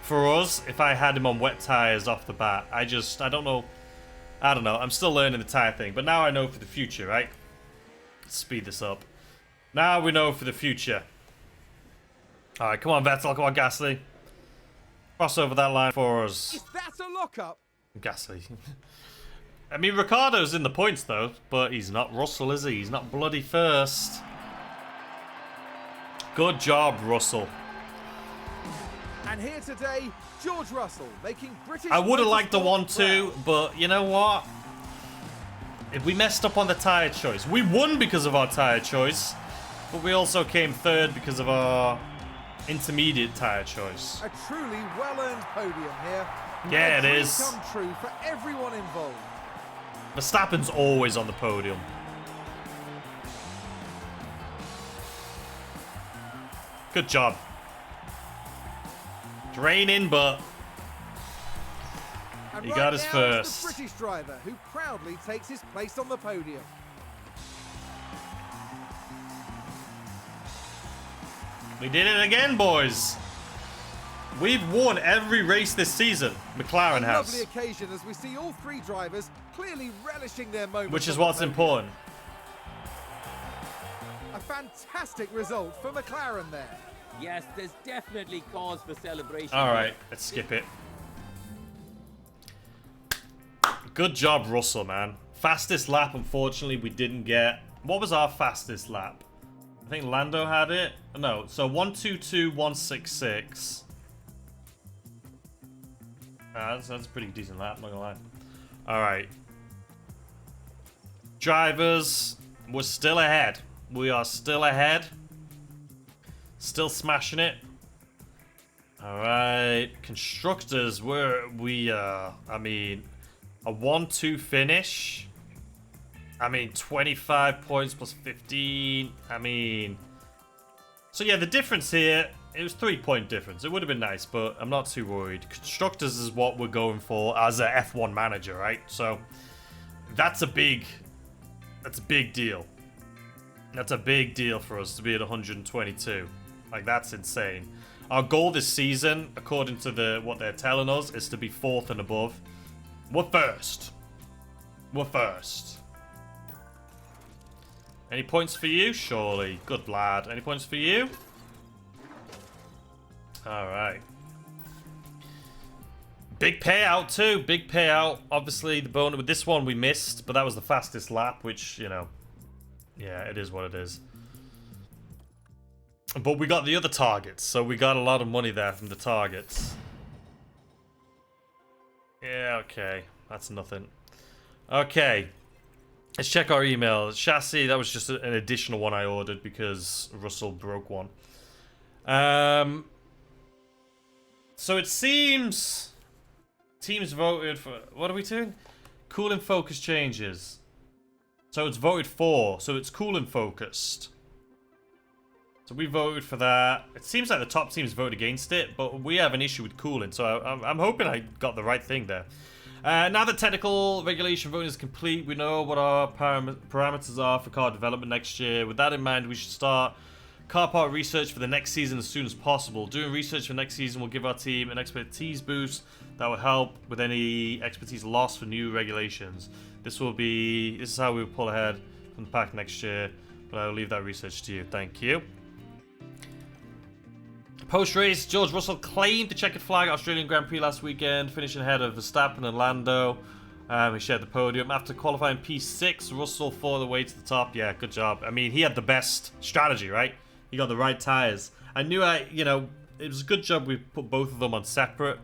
A: for us if I had him on wet tires off the bat. I don't know. I don't know. I'm still learning the tire thing. But now I know for the future, right? Let's speed this up. Now we know for the future. Alright, come on, Vettel. Come on, Gasly. Cross over that line for us.
D: Is that a lockup?
A: Gasly. I mean, Ricciardo's in the points, though. But he's not Russell, is he? He's not bloody first. Good job, Russell.
D: And here today, George Russell making British.
A: I would have liked the
D: motorsport
A: 1-2, but you know what? If we messed up on the tyre choice. We won because of our tyre choice, but we also came third because of our intermediate tyre choice.
D: proud. A truly well-earned podium here.
A: Yeah,
D: A
A: it
D: dream
A: is.
D: come true for everyone involved.
A: Verstappen's always on the podium. Good job. It's raining, but
D: And
A: he
D: right
A: got his
D: now,
A: first.
D: it's the British driver who proudly takes his place on the podium.
A: We did it again, boys. We've won every race this season. McLaren
D: A
A: has.
D: lovely occasion as we see all three drivers clearly relishing their moment.
A: Which is what's important.
D: A fantastic result for McLaren there.
F: Yes, there's definitely cause for celebration.
A: All
F: here.
A: right, let's skip it. Good job, Russell, man. Fastest lap, unfortunately, we didn't get. What was our fastest lap? I think Lando had it. No, so 1:22.166. That's a pretty decent lap, not gonna lie. All right. Drivers, we're still ahead. We are still ahead. Still smashing it. All right. Constructors, I mean, a 1-2 finish. I mean, 25 points plus 15. I mean, so yeah, the difference here, it was 3-point difference. It would have been nice, but I'm not too worried. Constructors is what we're going for as a F1 manager, right? So that's a big deal. That's a big deal for us to be at 122. Like, that's insane. Our goal this season, according to what they're telling us, is to be 4th and above. We're first. We're first. Any points for you? Surely. Good lad. Any points for you? Alright. Big payout too. Big payout. Obviously, the bonus with this one we missed, but that was the fastest lap, which, you know, yeah, it is what it is. But we got the other targets, so we got a lot of money there from the targets. Yeah, okay. That's nothing. Okay. Let's check our email. Chassis, that was just an additional one I ordered because Russell broke one. So it seems teams voted for... What are we doing? Cooling focus changes. So it's voted for. So it's cooling focused. So we voted for that. It seems like the top teams voted against it, but we have an issue with cooling. So I'm hoping I got the right thing there. Now that technical regulation voting is complete, we know what our parameters are for car development next year. With that in mind, we should start car part research for the next season as soon as possible. Doing research for next season will give our team an expertise boost that will help with any expertise lost for new regulations. This is how we will pull ahead from the pack next year, but I will leave that research to you. Thank you. Post-race, George Russell claimed the checkered flag at Australian Grand Prix last weekend, finishing ahead of Verstappen and Lando. He shared the podium. After qualifying P6, Russell fought the way to the top. Yeah, good job. I mean, he had the best strategy, right? He got the right tyres. I knew it was a good job we put both of them on separate.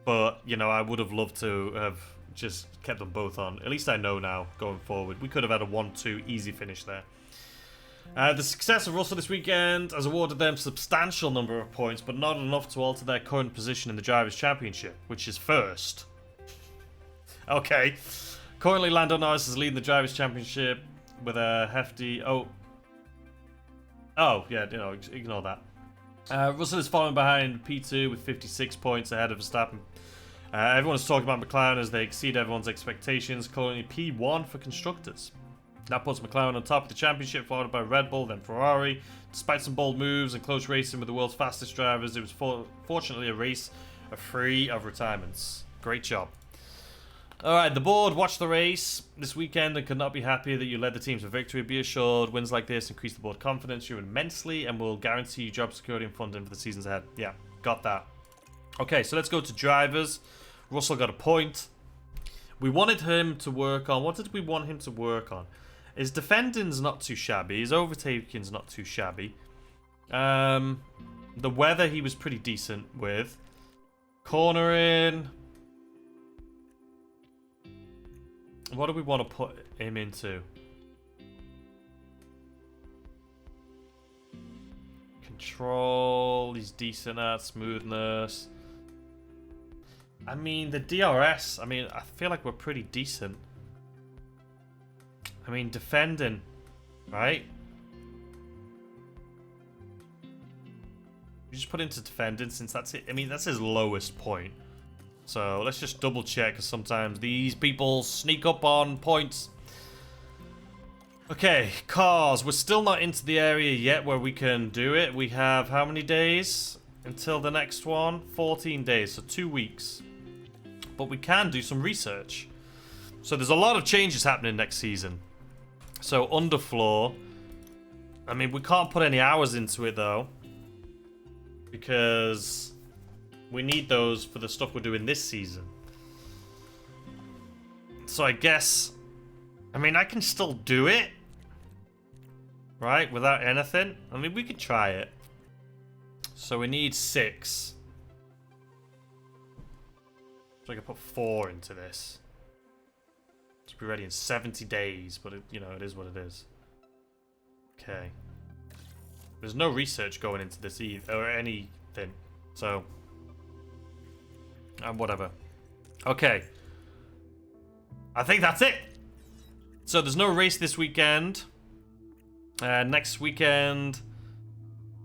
A: But, you know, I would have loved to have just kept them both on. At least I know now, going forward. We could have had a 1-2 easy finish there. The success of Russell this weekend has awarded them a substantial number of points, but not enough to alter their current position in the Drivers' Championship, which is first. Okay. Currently, Lando Norris is leading the Drivers' Championship with a hefty... Oh, yeah, you know, ignore that. Russell is following behind P2 with 56 points ahead of Verstappen. Everyone is talking about McLaren as they exceed everyone's expectations, currently P1 for constructors. That puts McLaren on top of the championship, followed by Red Bull, then Ferrari. Despite some bold moves and close racing with the world's fastest drivers, it was fortunately a race free of retirements. Great job. Alright, the board watched the race this weekend and could not be happier that you led the team to victory. Be assured, wins like this increase the board confidence you immensely and will guarantee you job security and funding for the seasons ahead. Yeah, got that. Okay, so let's go to drivers. Russell got a point. We wanted him to work on... What did we want him to work on? His defending's not too shabby. His overtaking's not too shabby. The weather he was pretty decent with. Cornering. What do we want to put him into? Control. He's decent at smoothness. I mean, the DRS, I mean, I feel like we're pretty decent. I mean, defending, right? You just put into defending since that's it. I mean, that's his lowest point. So let's just double check, because sometimes these people sneak up on points. Okay, cars. We're still not into the area yet where we can do it. We have how many days until the next one? 14 days, so 2 weeks. But we can do some research. So there's a lot of changes happening next season. So underfloor. I mean, we can't put any hours into it though, because we need those for the stuff we're doing this season. So I guess, I mean, I can still do it, right, without anything. I mean, we could try it. So we need 6. So I can put 4 into this to be ready in 70 days, but it, you know, it is what it is. Okay. There's no research going into this either, or anything. So, whatever. Okay. I think that's it. So there's no race this weekend. Next weekend,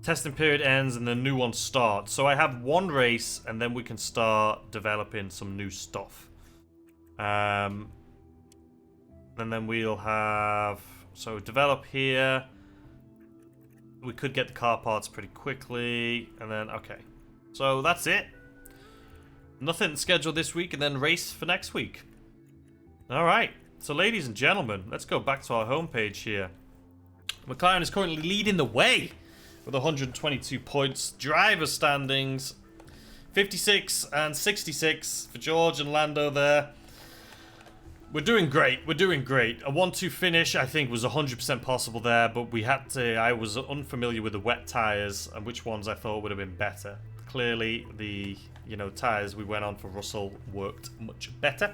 A: testing period ends and the new one starts. So I have 1 race and then we can start developing some new stuff. And then we'll have, so develop here. We could get the car parts pretty quickly, and then, okay. So that's it. Nothing scheduled this week, and then race for next week. Alright, so ladies and gentlemen, let's go back to our homepage here. Mclaren is currently leading the way with 122 points. Driver standings, 56 and 66 for George and Lando there. We're doing great. We're doing great. A 1-2 finish, I think, was 100% possible there, but we had to. I was unfamiliar with the wet tires and which ones I thought would have been better. Clearly, the tires we went on for Russell worked much better,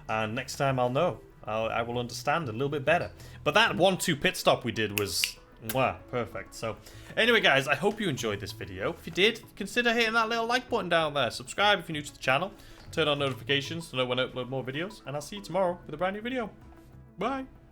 A: and next time I'll know. I will understand a little bit better. But that 1-2 pit stop we did was perfect. So, anyway, guys, I hope you enjoyed this video. If you did, consider hitting that little like button down there. Subscribe if you're new to the channel. Turn on notifications to know when I upload more videos, and I'll see you tomorrow with a brand new video. Bye.